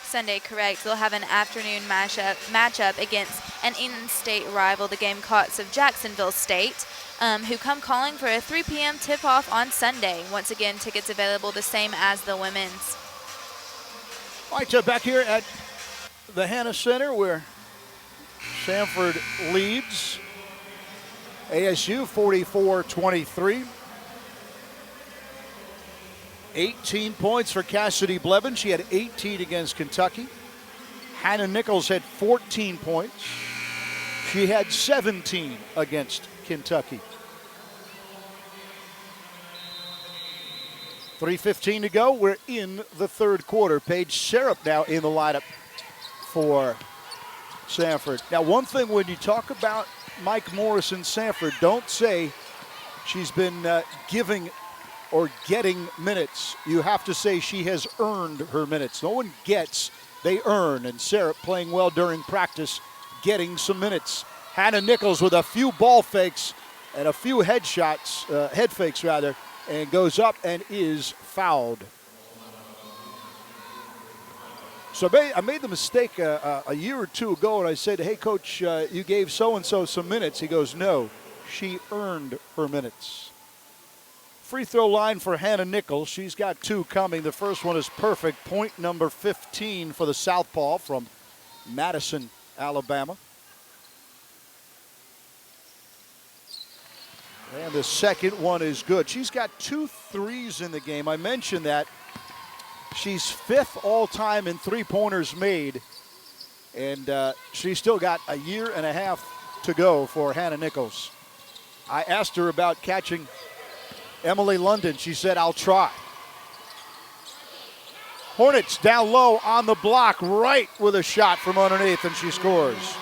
Sunday, correct. They'll have an afternoon matchup against an in-state rival, the Gamecocks of Jacksonville State, who come calling for a 3 p.m. tip-off on Sunday. Once again, tickets available the same as the women's. All right, so back here at the Hannah Center where Samford leads ASU 44-23. 18 points for Cassidy Blevins. She had 18 against Kentucky. Hannah Nichols had 14 points. She had 17 against Kentucky. 3:15 to go. We're in the third quarter. Paige Sarup now in the lineup for Samford. Now, one thing when you talk about Mike Morris and Samford, don't say she's been giving or getting minutes. You have to say she has earned her minutes. No one gets, they earn. And Sarup playing well during practice, getting some minutes. Hannah Nichols with a few ball fakes and a few head fakes rather, and goes up and is fouled. So I made the mistake a year or two ago, and I said, hey, Coach, you gave so-and-so some minutes. He goes, no, she earned her minutes. Free throw line for Hannah Nichols. She's got 2 coming. The first one is perfect. Point number 15 for the Southpaw from Madison, Alabama. And the second one is good. She's got 2 threes in the game. I mentioned that. She's 5th all-time in three-pointers made. And she's still got a year and a half to go for Hannah Nichols. I asked her about catching Emily London. She said, I'll try. Hornets down low on the block, right with a shot from underneath, and she scores.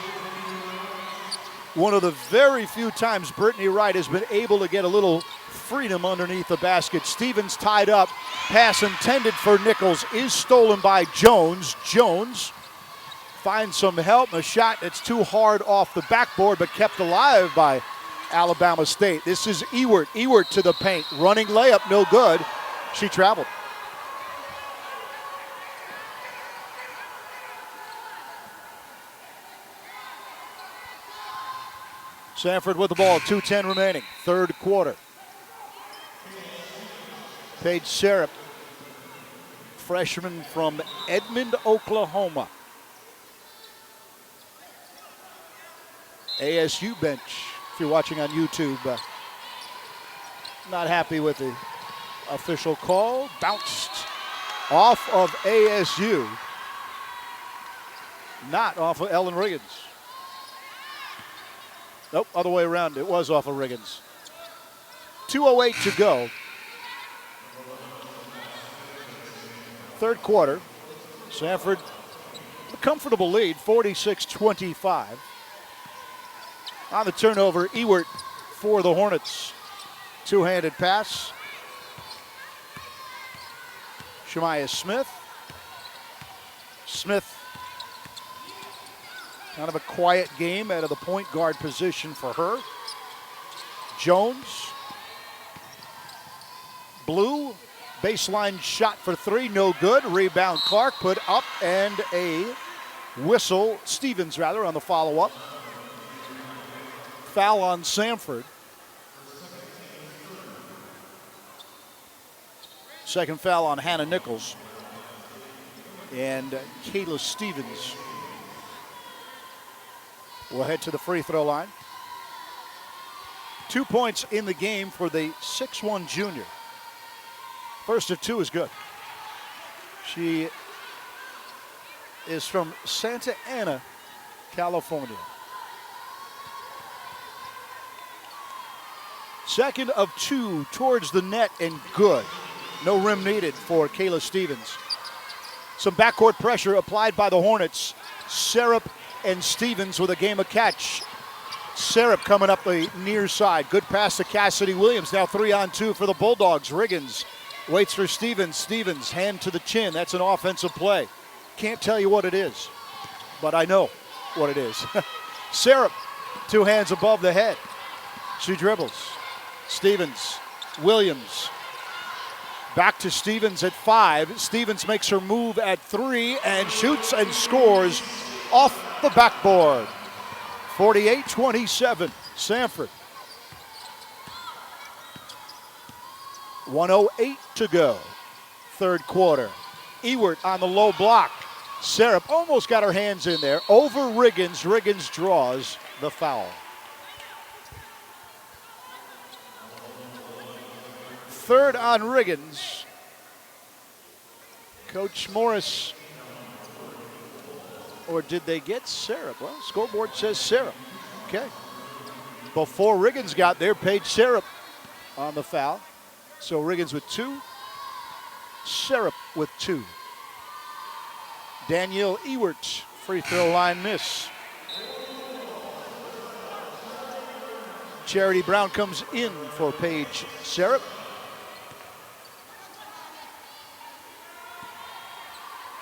One of the very few times Brittany Wright has been able to get a little freedom underneath the basket. Stevens tied up. Pass intended for Nichols is stolen by Jones. Jones finds some help. A shot that's too hard off the backboard, but kept alive by Alabama State. This is Ewert. Ewert to the paint. Running layup, no good. She traveled. Samford with the ball, 2:10 remaining, third quarter. Paige Sarup, freshman from Edmond, Oklahoma. ASU bench, if you're watching on YouTube. Not happy with the official call. Bounced off of ASU. Not off of Ellen Riggins. Nope, other way around. It was off of Riggins. 2:08 to go. Third quarter. Samford, a comfortable lead, 46-25. On the turnover, Ewert for the Hornets. Two-handed pass. Shemaya Smith. Smith, kind of a quiet game out of the point guard position for her. Jones. Blue. Baseline shot for 3, no good. Rebound Clark put up and a whistle. Stevens, rather, on the follow-up. Foul on Samford. Second foul on Hannah Nichols. And Kayla Stevens will head to the free throw line. 2 points in the game for the 6'1 junior. First of 2 is good. She is from Santa Ana, California. Second of 2 towards the net and good. No rim needed for Kayla Stevens. Some backcourt pressure applied by the Hornets. Sarup and Stevens with a game of catch. Sarup coming up the near side. Good pass to Cassidy Williams. Now 3-on-2 for the Bulldogs. Riggins waits for Stevens. Stevens, hand to the chin. That's an offensive play. Can't tell you what it is, but I know what it is. Sarup, 2 hands above the head. She dribbles. Stevens, Williams. Back to Stevens at 5. Stevens makes her move at 3 and shoots and scores off the backboard. 48-27, Samford. 1:08 to go. Third quarter. Ewert on the low block. Sarup almost got her hands in there. Over Riggins. Riggins draws the foul. Third on Riggins. Coach Morris. Or did they get Sarup? Well, scoreboard says Sarup. Okay. Before Riggins got there, Paige Sarup on the foul. So Riggins with 2. Sarup with 2. Danielle Ewert, free throw line miss. Charity Brown comes in for Paige Sarup.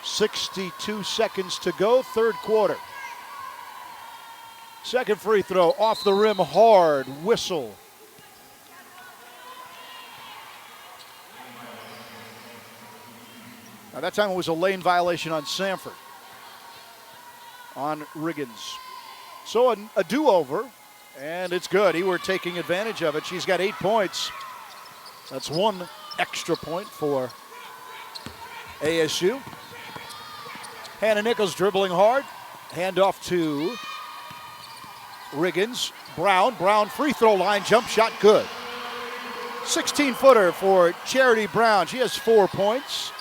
.62 seconds to go, third quarter. Second free throw, off the rim, hard, whistle. Now that time it was a lane violation on Samford. on Riggins. So a do-over, and it's good. Ewert taking advantage of it. She's got 8 points. That's 1 extra point for ASU. Hannah Nichols dribbling hard. Handoff to Riggins. Brown free throw line, jump shot good. 16-footer for Charity Brown. She has 4 points.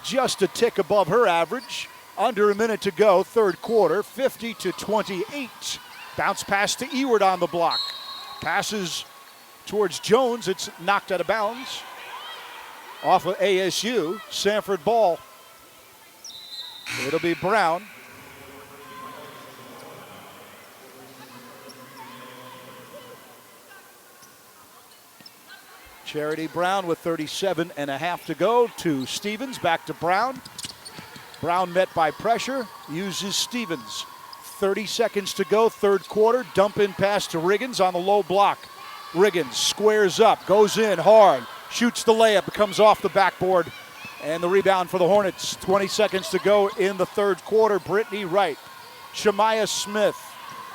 Just a tick above her average. Under a minute to go, third quarter, 50-28. Bounce pass to Ewert on the block. Passes towards Jones. It's knocked out of bounds. Off of ASU. Samford ball. It'll be Brown. Charity Brown with 37.5 to go to Stevens. Back to Brown. Brown met by pressure. Uses Stevens. 30 seconds to go, third quarter. Dump in pass to Riggins on the low block. Riggins squares up, goes in hard, shoots the layup, comes off the backboard, and the rebound for the Hornets. 20 seconds to go in the third quarter. Brittany Wright. Shemaiah Smith.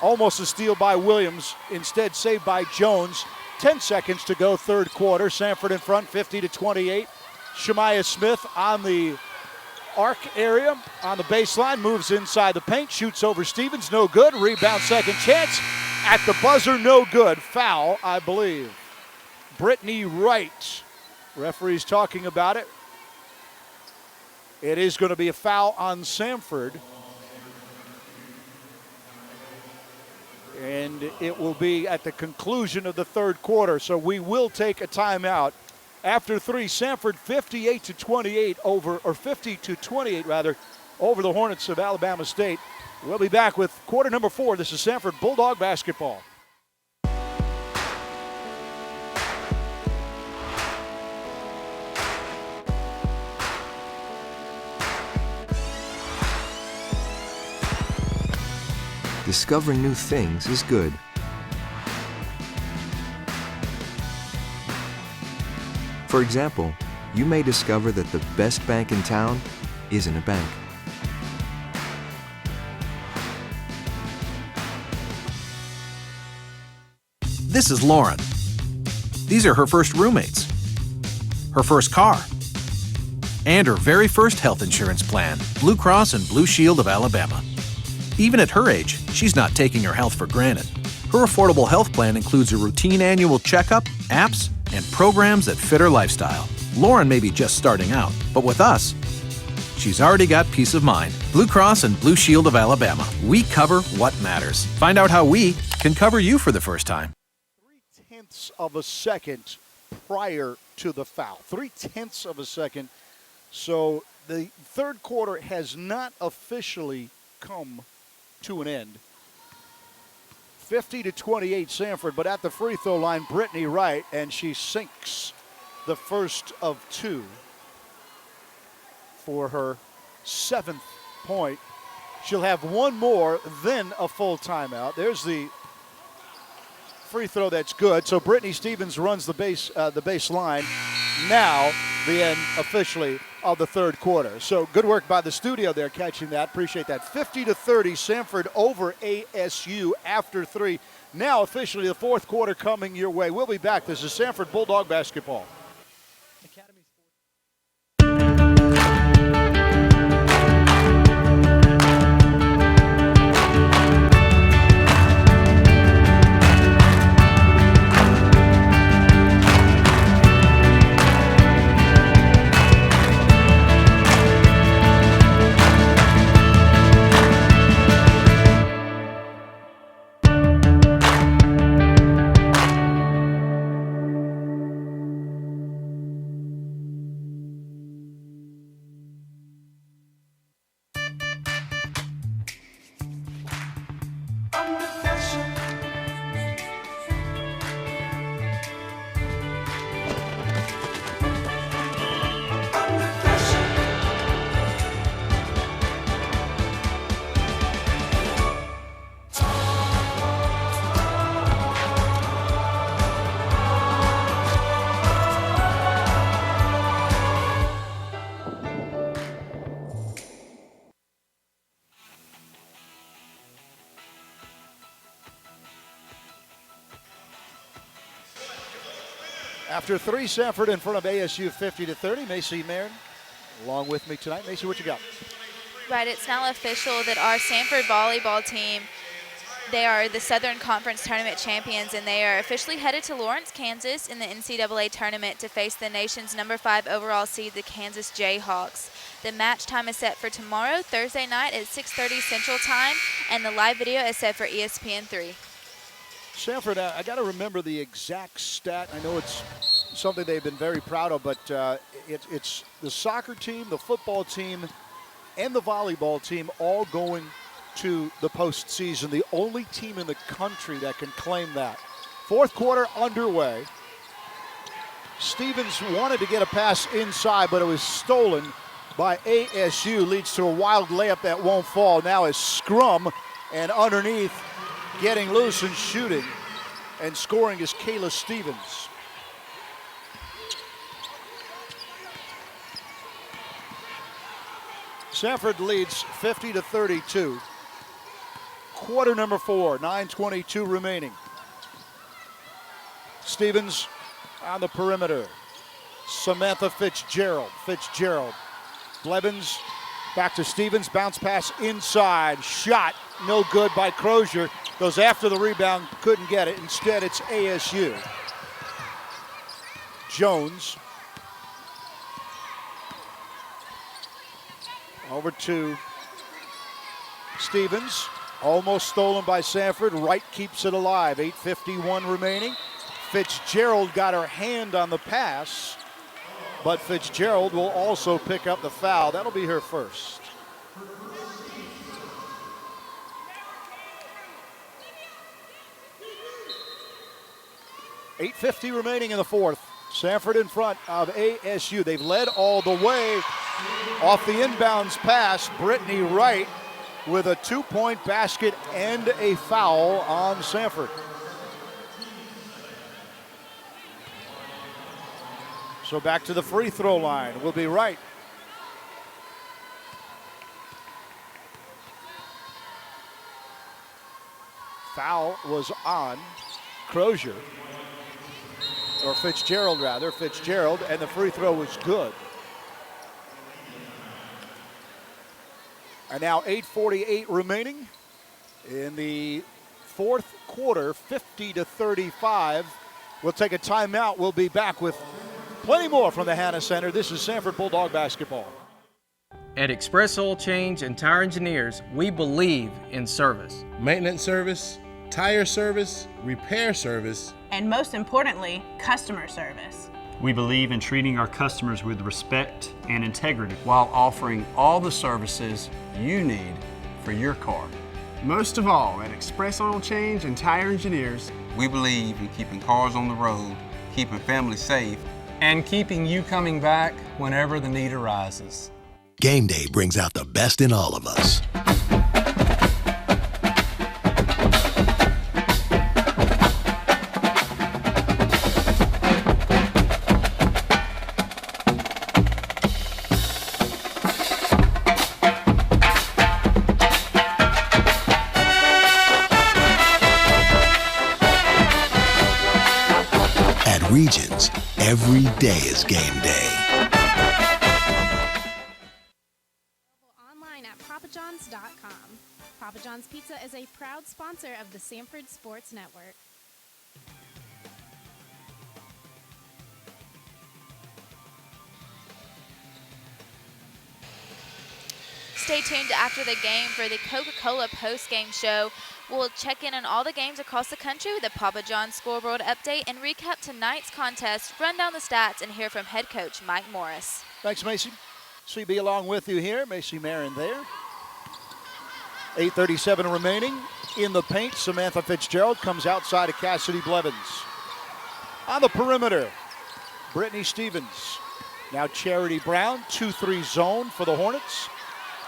Almost a steal by Williams. Instead saved by Jones. 10 seconds to go, third quarter. Samford in front, 50-28. Shemaiah Smith on the arc area, on the baseline, moves inside the paint, shoots over Stevens, no good. Rebound, second chance. At the buzzer, no good. Foul, I believe. Brittany Wright. Referee's talking about it. It is going to be a foul on Samford. And it will be at the conclusion of the third quarter, so we will take a timeout. After 3, Samford 58-28 over, or 50-28 rather, over the Hornets of Alabama State. We'll be back with quarter number 4. This is Samford Bulldog basketball. Discovering new things is good. For example, you may discover that the best bank in town isn't a bank. This is Lauren. These are her first roommates, her first car, and her very first health insurance plan, Blue Cross and Blue Shield of Alabama. Even at her age, she's not taking her health for granted. Her affordable health plan includes a routine annual checkup, apps, and programs that fit her lifestyle. Lauren may be just starting out, but with us, she's already got peace of mind. Blue Cross and Blue Shield of Alabama. We cover what matters. Find out how we can cover you for the first time. 0.3 of a second prior to the foul. 0.3 of a second. So the third quarter has not officially come to an end. 50-28 Samford, but at the free throw line, Brittany Wright, and she sinks the first of 2 for her 7th point. She'll have one more, then a full timeout. There's the free throw that's good. So Brittany Stevens runs the baseline. Now the end officially of the third quarter. So good work by the studio there catching that. Appreciate that. 50-30, Samford over ASU after 3. Now officially the fourth quarter coming your way. We'll be back. This is Samford Bulldog basketball. After 3, Samford in front of ASU 50-30. Macy Marin along with me tonight. Macy, what you got? Right, it's now official that our Samford volleyball team, they are the Southern Conference Tournament champions, and they are officially headed to Lawrence, Kansas in the NCAA tournament to face the nation's number 5 overall seed, the Kansas Jayhawks. The match time is set for tomorrow, Thursday night at 6:30 Central Time, and the live video is set for ESPN3. Samford, I got to remember the exact stat. I know it's something they've been very proud of, but it's the soccer team, the football team, and the volleyball team all going to the postseason. The only team in the country that can claim that. Fourth quarter underway. Stevens wanted to get a pass inside, but it was stolen by ASU. Leads to a wild layup that won't fall. Now is Scrum, and underneath, getting loose and shooting and scoring is Kayla Stevens. Samford leads 50-32. Quarter number 4, 9:22 remaining. Stevens on the perimeter. Samantha Fitzgerald. Blevins back to Stevens. Bounce pass inside. Shot no good by Crozier. Goes after the rebound. Couldn't get it. Instead, it's ASU. Jones. Over to Stevens. Almost stolen by Samford. Wright keeps it alive. 8:51 remaining. Fitzgerald got her hand on the pass, but Fitzgerald will also pick up the foul. That'll be her first. $8:50 remaining in the fourth. Samford in front of ASU. They've led all the way off the inbounds pass. Brittany Wright with a 2-point basket and a foul on Samford. So back to the free throw line will be Wright. Foul was on Crozier, or Fitzgerald rather, and the free throw was good. And now 8:48 remaining in the fourth quarter, 50-35. We'll take a timeout. We'll be back with plenty more from the Hanna Center. This is Samford Bulldog basketball. At Express Oil Change and Tire Engineers, we believe in service. Maintenance service, tire service, repair service, and most importantly, customer service. We believe in treating our customers with respect and integrity while offering all the services you need for your car. Most of all, at Express Oil Change and Tire Engineers, we believe in keeping cars on the road, keeping families safe, and keeping you coming back whenever the need arises. Game day brings out the best in all of us. Regions, every day is game day. Online at papajohns.com. Papa John's Pizza is a proud sponsor of the Samford Sports Network. Stay tuned after the game for the Coca-Cola post-game show. We'll check in on all the games across the country with a Papa John's scoreboard update and recap tonight's contest, run down the stats, and hear from head coach Mike Morris. Thanks, Macy. CB along with you here. Macy Marin there. 8:37 remaining in the paint. Samantha Fitzgerald comes outside of Cassidy Blevins. On the perimeter, Brittany Stevens. Now Charity Brown, 2-3 zone for the Hornets.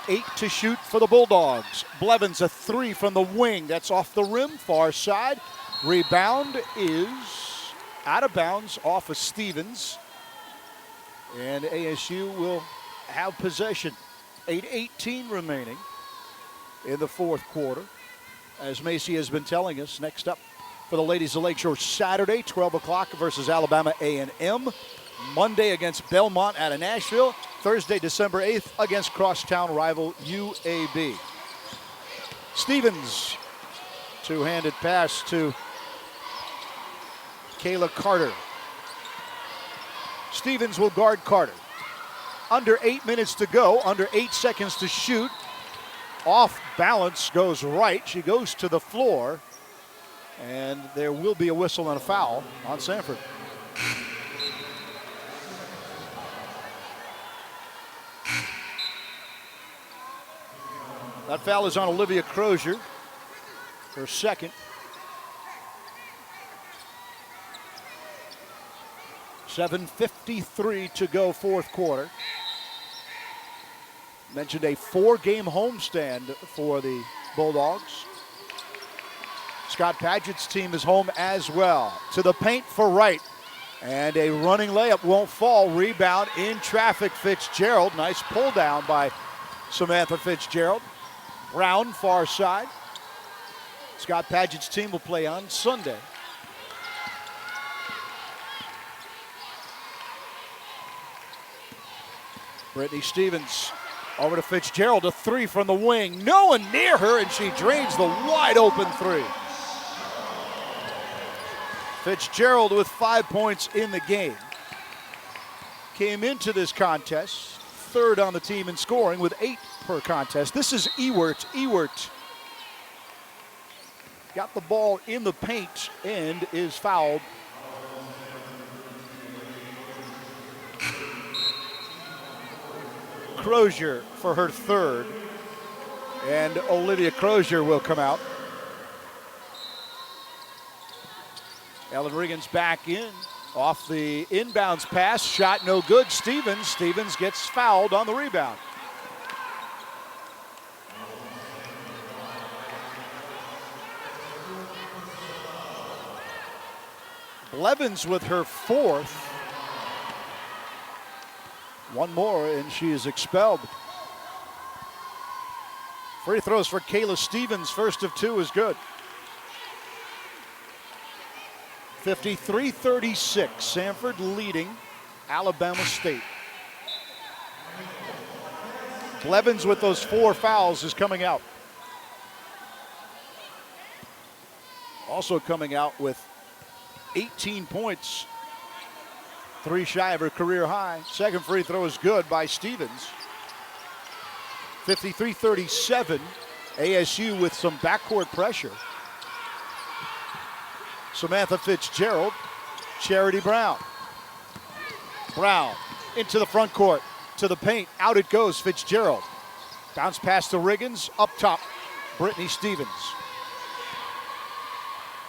8 to shoot for the Bulldogs. Blevins a 3 from the wing. That's off the rim, far side. Rebound is out of bounds off of Stevens. And ASU will have possession. 8:18 remaining in the fourth quarter. As Macy has been telling us, next up for the ladies of Lakeshore. Saturday, 12 o'clock versus Alabama A&M. Monday against Belmont out of Nashville. Thursday, December 8th against crosstown rival UAB. Stevens, two-handed pass to Kayla Carter. Stevens will guard Carter. Under 8 minutes to go, under 8 seconds to shoot. Off balance, goes right. She goes to the floor, and there will be a whistle and a foul on Samford. That foul is on Olivia Crozier, her second. .7:53 to go, fourth quarter. Mentioned a 4-game homestand for the Bulldogs. Scott Padgett's team is home as well. To the paint for Wright. And a running layup won't fall. Rebound in traffic, Fitzgerald. Nice pull down by Samantha Fitzgerald. Brown, far side. Scott Padgett's team will play on Sunday. Brittany Stevens over to Fitzgerald, a three from the wing. No one near her, and she drains the wide open three. Fitzgerald with 5 points in the game. Came into this contest third on the team in scoring with 8 per contest. This is Ewert. Ewert got the ball in the paint and is fouled. Crozier for her third, and Olivia Crozier will come out. Ellen Riggins back in, off the inbounds pass, shot no good. Stevens gets fouled on the rebound. Blevins with her fourth. One more and she is expelled. Free throws for Kayla Stevens, first of 2 is good. 53-36, Samford leading Alabama State. Blevins with those 4 fouls is coming out. Also coming out with 18 points. 3 shy of her career high. Second free throw is good by Stevens. 53-37, ASU with some backcourt pressure. Samantha Fitzgerald, Charity Brown. Brown into the front court, to the paint, out it goes, Fitzgerald. Bounce pass to Riggins, up top, Brittany Stevens.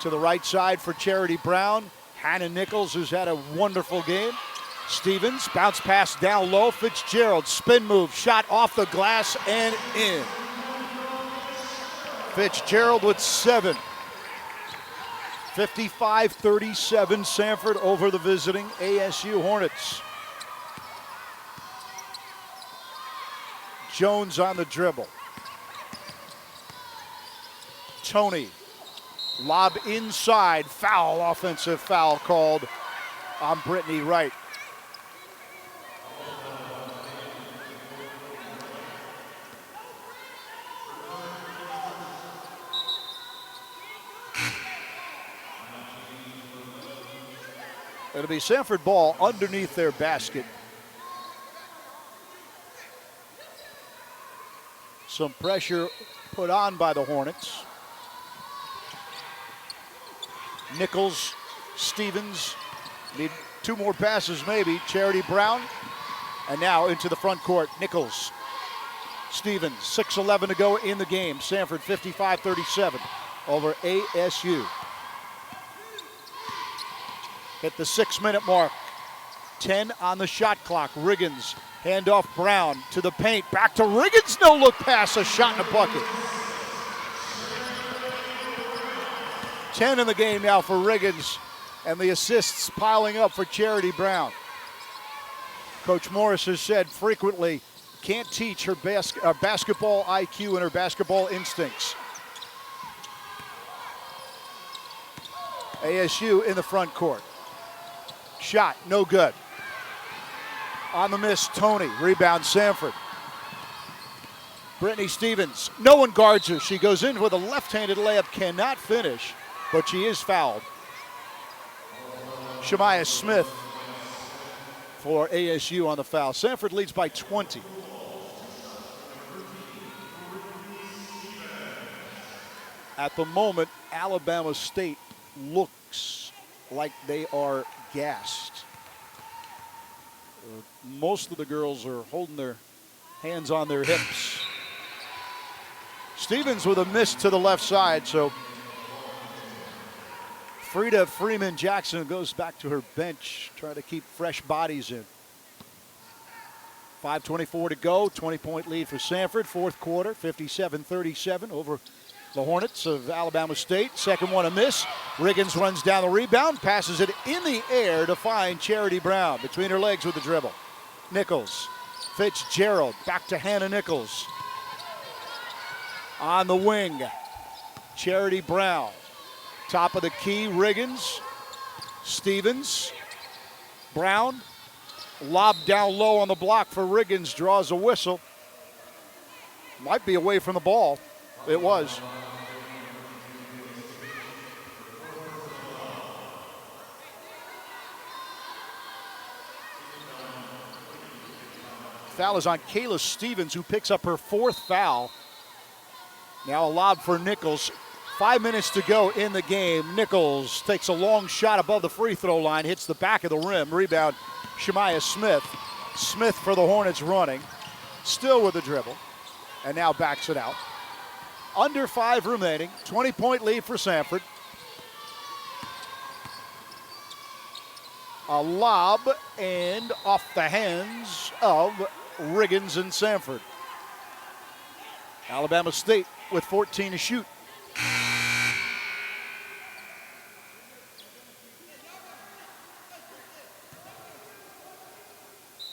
To the right side for Charity Brown. Hannah Nichols, who's had a wonderful game. Stevens, bounce pass down low. Fitzgerald, spin move, shot off the glass and in. Fitzgerald with 7. 55-37, Samford over the visiting ASU Hornets. Jones on the dribble. Tony. Lob inside, foul, offensive foul called on Brittany Wright. It'll be Samford ball underneath their basket. Some pressure put on by the Hornets. Nichols, Stevens, need 2 more passes maybe. Charity Brown, and now into the front court, Nichols. Stevens, 6:11 to go in the game. Samford 55-37 over ASU. At the 6-minute mark, 10 on the shot clock. Riggins, handoff Brown to the paint, back to Riggins, no look pass, a shot and a bucket. 10 in the game now for Riggins, and the assists piling up for Charity Brown. Coach Morris has said frequently, can't teach her basketball IQ and her basketball instincts. ASU in the front court. Shot, no good. On the miss, Tony. Rebound, Samford. Brittany Stevens, no one guards her. She goes in with a left-handed layup, cannot finish, but she is fouled. Shemaya Smith for ASU on the foul. Samford leads by 20. At the moment, Alabama State looks like they are gassed. Most of the girls are holding their hands on their hips. Stevens with a miss to the left side, so Frida Freeman Jackson goes back to her bench, trying to keep fresh bodies in. 5:24 to go, 20-point lead for Samford. Fourth quarter, 57-37 over the Hornets of Alabama State. Second one a miss. Riggins runs down the rebound, passes it in the air to find Charity Brown between her legs with the dribble. Nichols, Fitzgerald, back to Hannah Nichols. On the wing, Charity Brown. Top of the key, Riggins, Stevens, Brown. Lob down low on the block for Riggins, draws a whistle. Might be away from the ball. It was. Foul is on Kayla Stevens, who picks up her fourth foul. Now a lob for Nichols. 5 minutes to go in the game. Nichols takes a long shot above the free throw line, hits the back of the rim. Rebound, Shemaya Smith. Smith for the Hornets running. Still with the dribble. And now backs it out. Under 5 remaining. 20-point lead for Samford. A lob and off the hands of Riggins and Samford. Alabama State with 14 to shoot.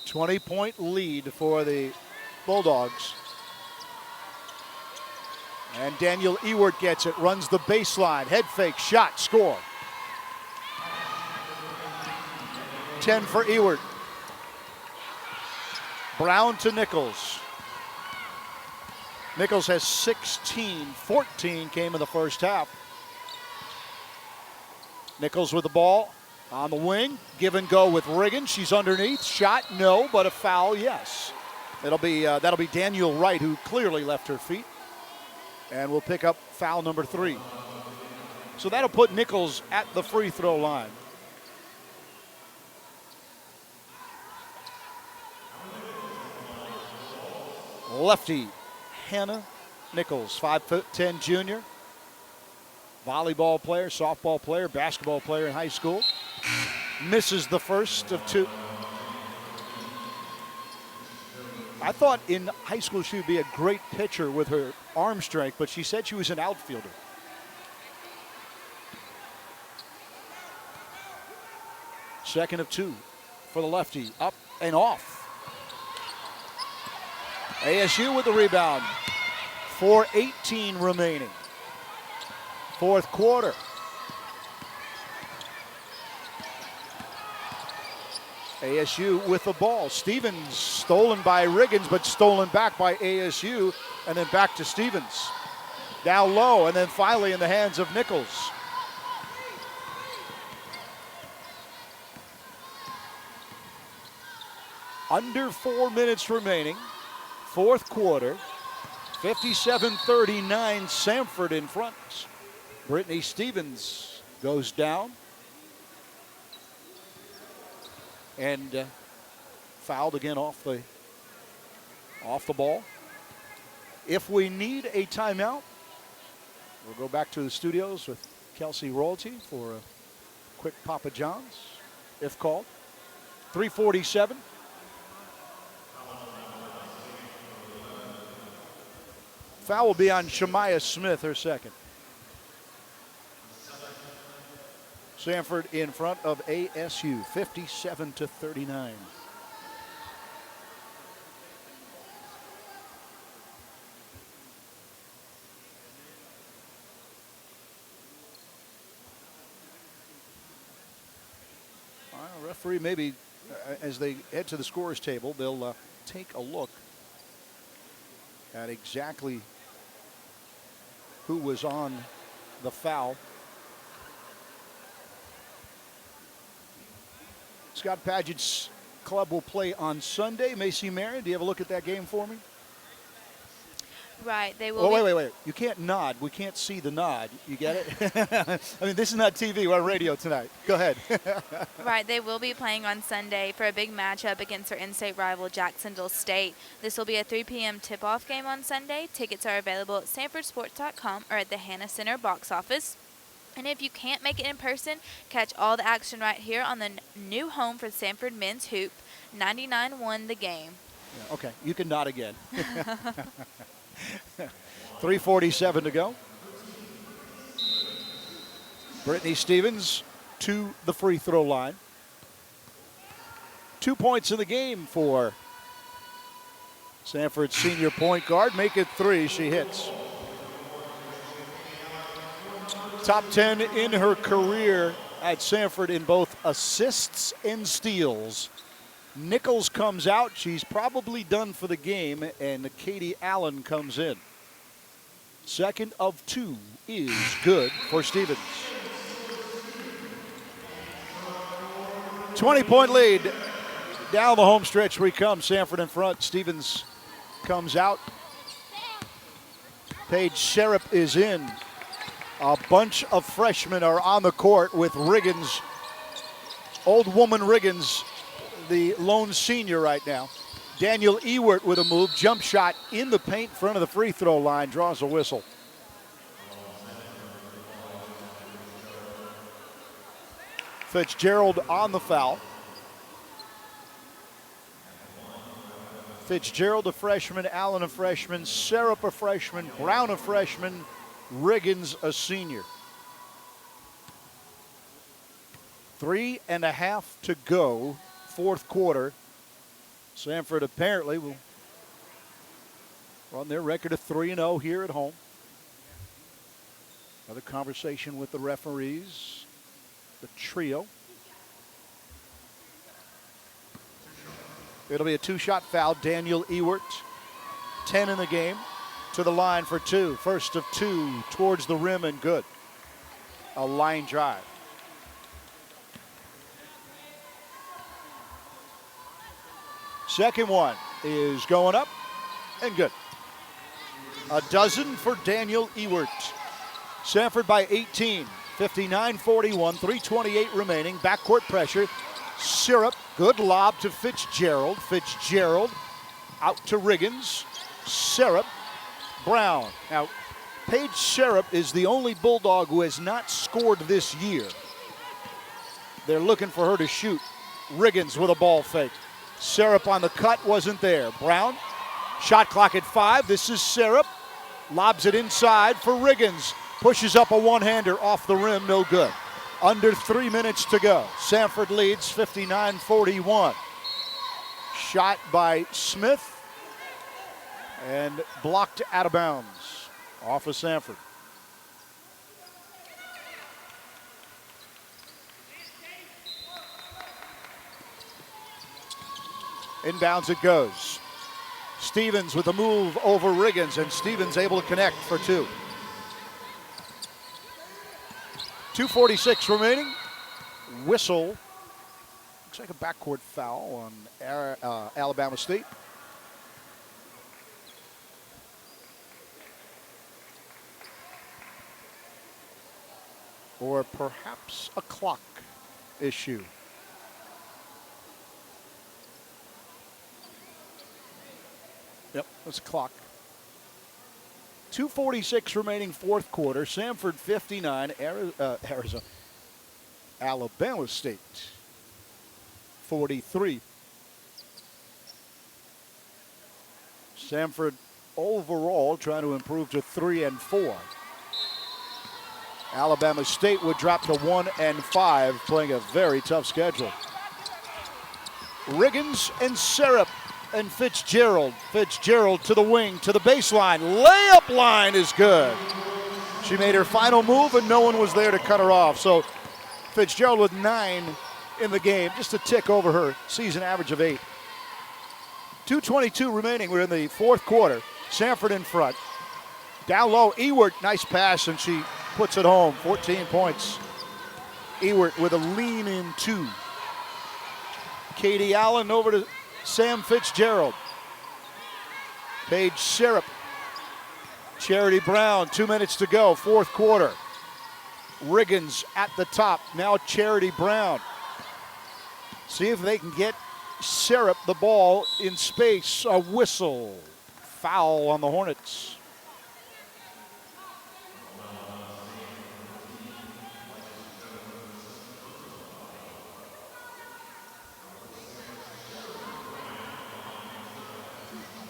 $20-point lead for the Bulldogs. And Daniel Ewert gets it, runs the baseline, head fake, shot, score. 10 for Ewert. Brown to Nichols. Nichols has 16, 14 came in the first half. Nichols with the ball on the wing, give and go with Riggins. She's underneath, shot, no, but a foul, yes. That'll be Daniel Wright, who clearly left her feet. And we'll pick up foul number 3. So that'll put Nichols at the free throw line. Lefty, Hannah Nichols, 5'10" junior. Volleyball player, softball player, basketball player in high school. Misses the first of 2. I thought in high school she would be a great pitcher with her arm strength, but she said she was an outfielder. Second of 2 for the lefty, up and off. ASU with the rebound. 4:18 remaining. Fourth quarter. ASU with the ball. Stevens stolen by Riggins, but stolen back by ASU, and then back to Stevens. Down low, and then finally in the hands of Nichols. Under 4 minutes remaining. Fourth quarter. 57-39, Samford in front. Brittany Stevens goes down. And fouled again off the ball. If we need a timeout, we'll go back to the studios with Kelsey Royalty for a quick Papa John's, if called. 3:47. Foul will be on Shemaya Smith, her second. Samford in front of ASU, 57-39. referee maybe, as they head to the scorer's table, they'll take a look at exactly who was on the foul. Scott Padgett's club will play on Sunday. Macy Marion, do you have a look at that game for me? Right, they will. Oh, wait. You can't nod. We can't see the nod. You get it? I mean, this is not TV. We're on radio tonight. Go ahead. Right, they will be playing on Sunday for a big matchup against their in-state rival Jacksonville State. This will be a 3 p.m. tip-off game on Sunday. Tickets are available at sanfordsports.com or at the Hannah Center box office. And if you can't make it in person, catch all the action right here on the new home for Samford men's hoop. 99-1 the game. Yeah, okay, you can nod again. 3:47 to go. Brittany Stevens to the free throw line. 2 points in the game for Samford's senior point guard. Make it 3. She hits. Top 10 in her career at Samford in both assists and steals. Nichols comes out. She's probably done for the game, and Katie Allen comes in. Second of 2 is good for Stevens. 20-point lead. Down the home stretch we come. Samford in front. Stevens comes out. Paige Sherripp is in. A bunch of freshmen are on the court with Riggins, old woman Riggins, the lone senior right now. Daniel Ewert with a move, jump shot in the paint in front of the free throw line, draws a whistle. Fitzgerald on the foul. Fitzgerald a freshman, Allen a freshman, Sherripp a freshman, Brown a freshman, Riggins a senior. 3.5 to go, fourth quarter. Samford apparently will run their record of 3-0 here at home. Another conversation with the referees, the trio. It'll be a 2-shot foul. Daniel Ewert, 10 in the game. To the line for 2. First of 2 towards the rim and good. A line drive. Second one is going up and good. A dozen for Daniel Ewert. Samford by 18. 59-41, 3:28 remaining. Backcourt pressure. Sherripp, good lob to Fitzgerald. Fitzgerald out to Riggins. Sherripp. Brown. Now, Paige Sherripp is the only Bulldog who has not scored this year. They're looking for her to shoot. Riggins with a ball fake. Sherripp on the cut, wasn't there. Brown, shot clock at 5. This is Sherripp. Lobs it inside for Riggins. Pushes up a one-hander off the rim, no good. Under 3 minutes to go. Samford leads 59-41. Shot by Smith. And blocked out of bounds off of Samford. Inbounds it goes. Stevens with the move over Riggins, and Stevens able to connect for 2. 2:46 remaining. Whistle. Looks like a backcourt foul on Alabama State. Or perhaps a clock issue. Yep, that's a clock. 2:46 remaining fourth quarter. Samford 59, Arizona. Alabama State 43. Samford overall trying to improve to 3-4. Alabama State would drop to 1-5, playing a very tough schedule. Riggins and Sherripp and Fitzgerald. Fitzgerald to the wing, to the baseline. Layup line is good. She made her final move and no one was there to cut her off. So Fitzgerald with 9 in the game, just a tick over her season average of 8. 2:22 remaining. We're in the fourth quarter. Samford in front. Down low, Ewert, nice pass, and she puts it home. 14 points. Ewert with a lean-in 2. Katie Allen over to Sam Fitzgerald. Paige Syrup. Charity Brown, 2 minutes to go, fourth quarter. Riggins at the top, now Charity Brown. See if they can get Syrup the ball in space. A whistle. Foul on the Hornets.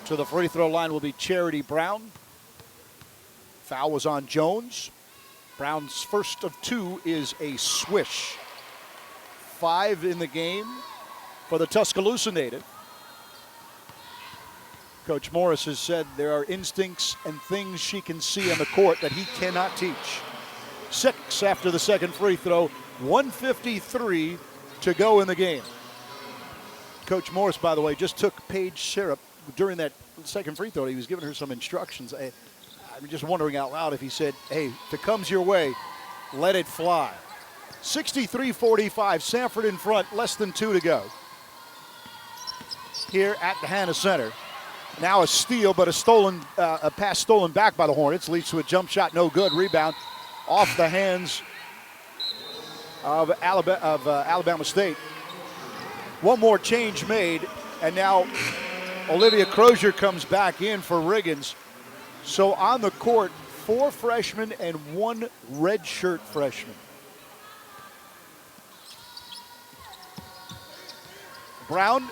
To the free throw line will be Charity Brown. Foul was on Jones. Brown's first of 2 is a swish. 5 in the game for the Tuscaloosa native. Coach Morris has said there are instincts and things she can see on the court that he cannot teach. 6 after the second free throw, 1:53 to go in the game. Coach Morris, by the way, just took Paige Syrup during that second free throw. He was giving her some instructions. I'm just wondering out loud if he said, hey, if it comes your way, let it fly. 63-45, Samford in front, less than 2 to go. Here at the Hannah Center. Now a steal, but a pass stolen back by the Hornets leads to a jump shot, no good. Rebound off the hands of Alabama State. One more change made, and now Olivia Crozier comes back in for Riggins. So on the court, 4 freshmen and 1 redshirt freshman. Brown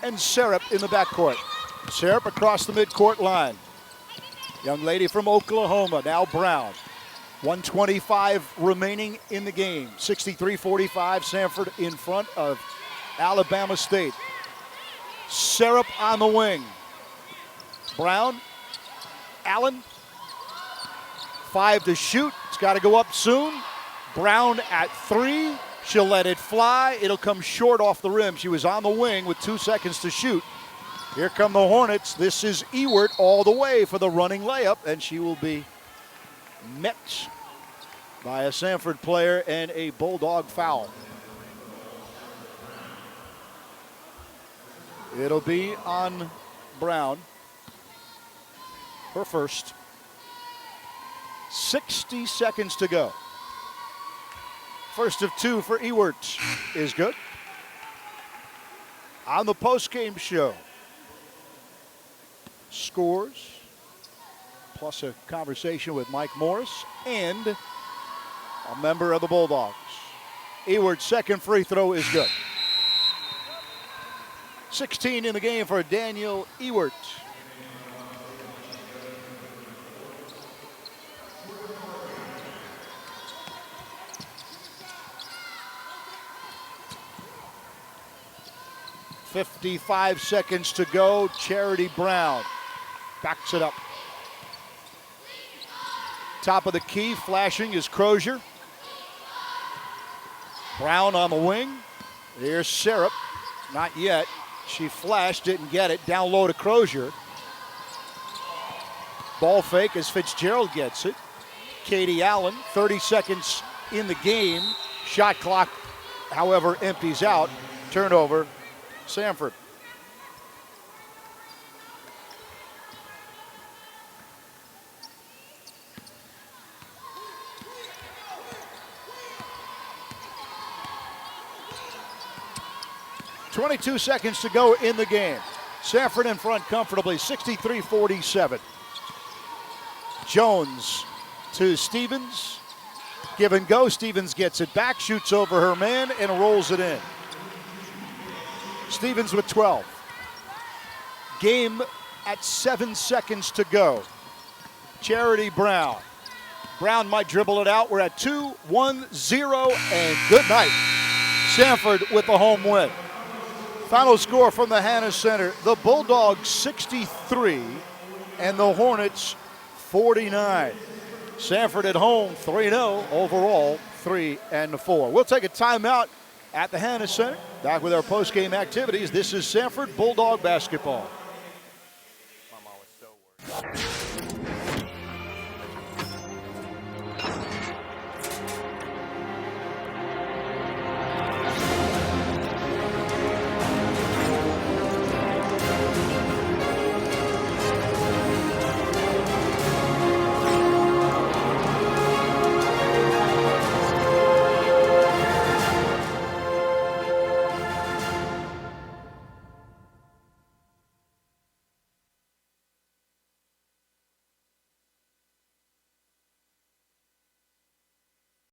and Syrup in the backcourt. Syrup across the midcourt line. Young lady from Oklahoma, now Brown. 1:25 remaining in the game. 63-45, Samford in front of Alabama State. Syrup on the wing. Brown, Allen, 5 to shoot. It's got to go up soon. Brown at 3. She'll let it fly. It'll come short off the rim. She was on the wing with 2 seconds to shoot. Here come the Hornets. This is Ewert all the way for the running layup, and she will be met by a Samford player and a Bulldog foul. It'll be on Brown. Her first. 60 seconds to go. First of 2 for Ewert is good. On the post-game show, scores, plus a conversation with Mike Morris and a member of the Bulldogs. Ewert's second free throw is good. 16 in the game for Daniel Ewert. .55 seconds to go. Charity Brown backs it up. Top of the key, flashing is Crozier. Brown on the wing. Here's Syrup. Not yet. She flashed, didn't get it. Down low to Crozier. Ball fake as Fitzgerald gets it. Katie Allen, 30 seconds in the game. Shot clock, however, empties out. Turnover, Samford. .22 seconds to go in the game. Samford in front comfortably, 63-47. Jones to Stevens. Give and go. Stevens gets it back, shoots over her man, and rolls it in. Stevens with 12. Game at 7 seconds to go. Charity Brown. Brown might dribble it out. We're at 2-1-0, and good night. Samford with the home win. Final score from the Hannah Center, the Bulldogs 63 and the Hornets 49. Samford at home 3-0, overall 3-4. We'll take a timeout at the Hannah Center. Back with our post-game activities. This is Samford Bulldog basketball.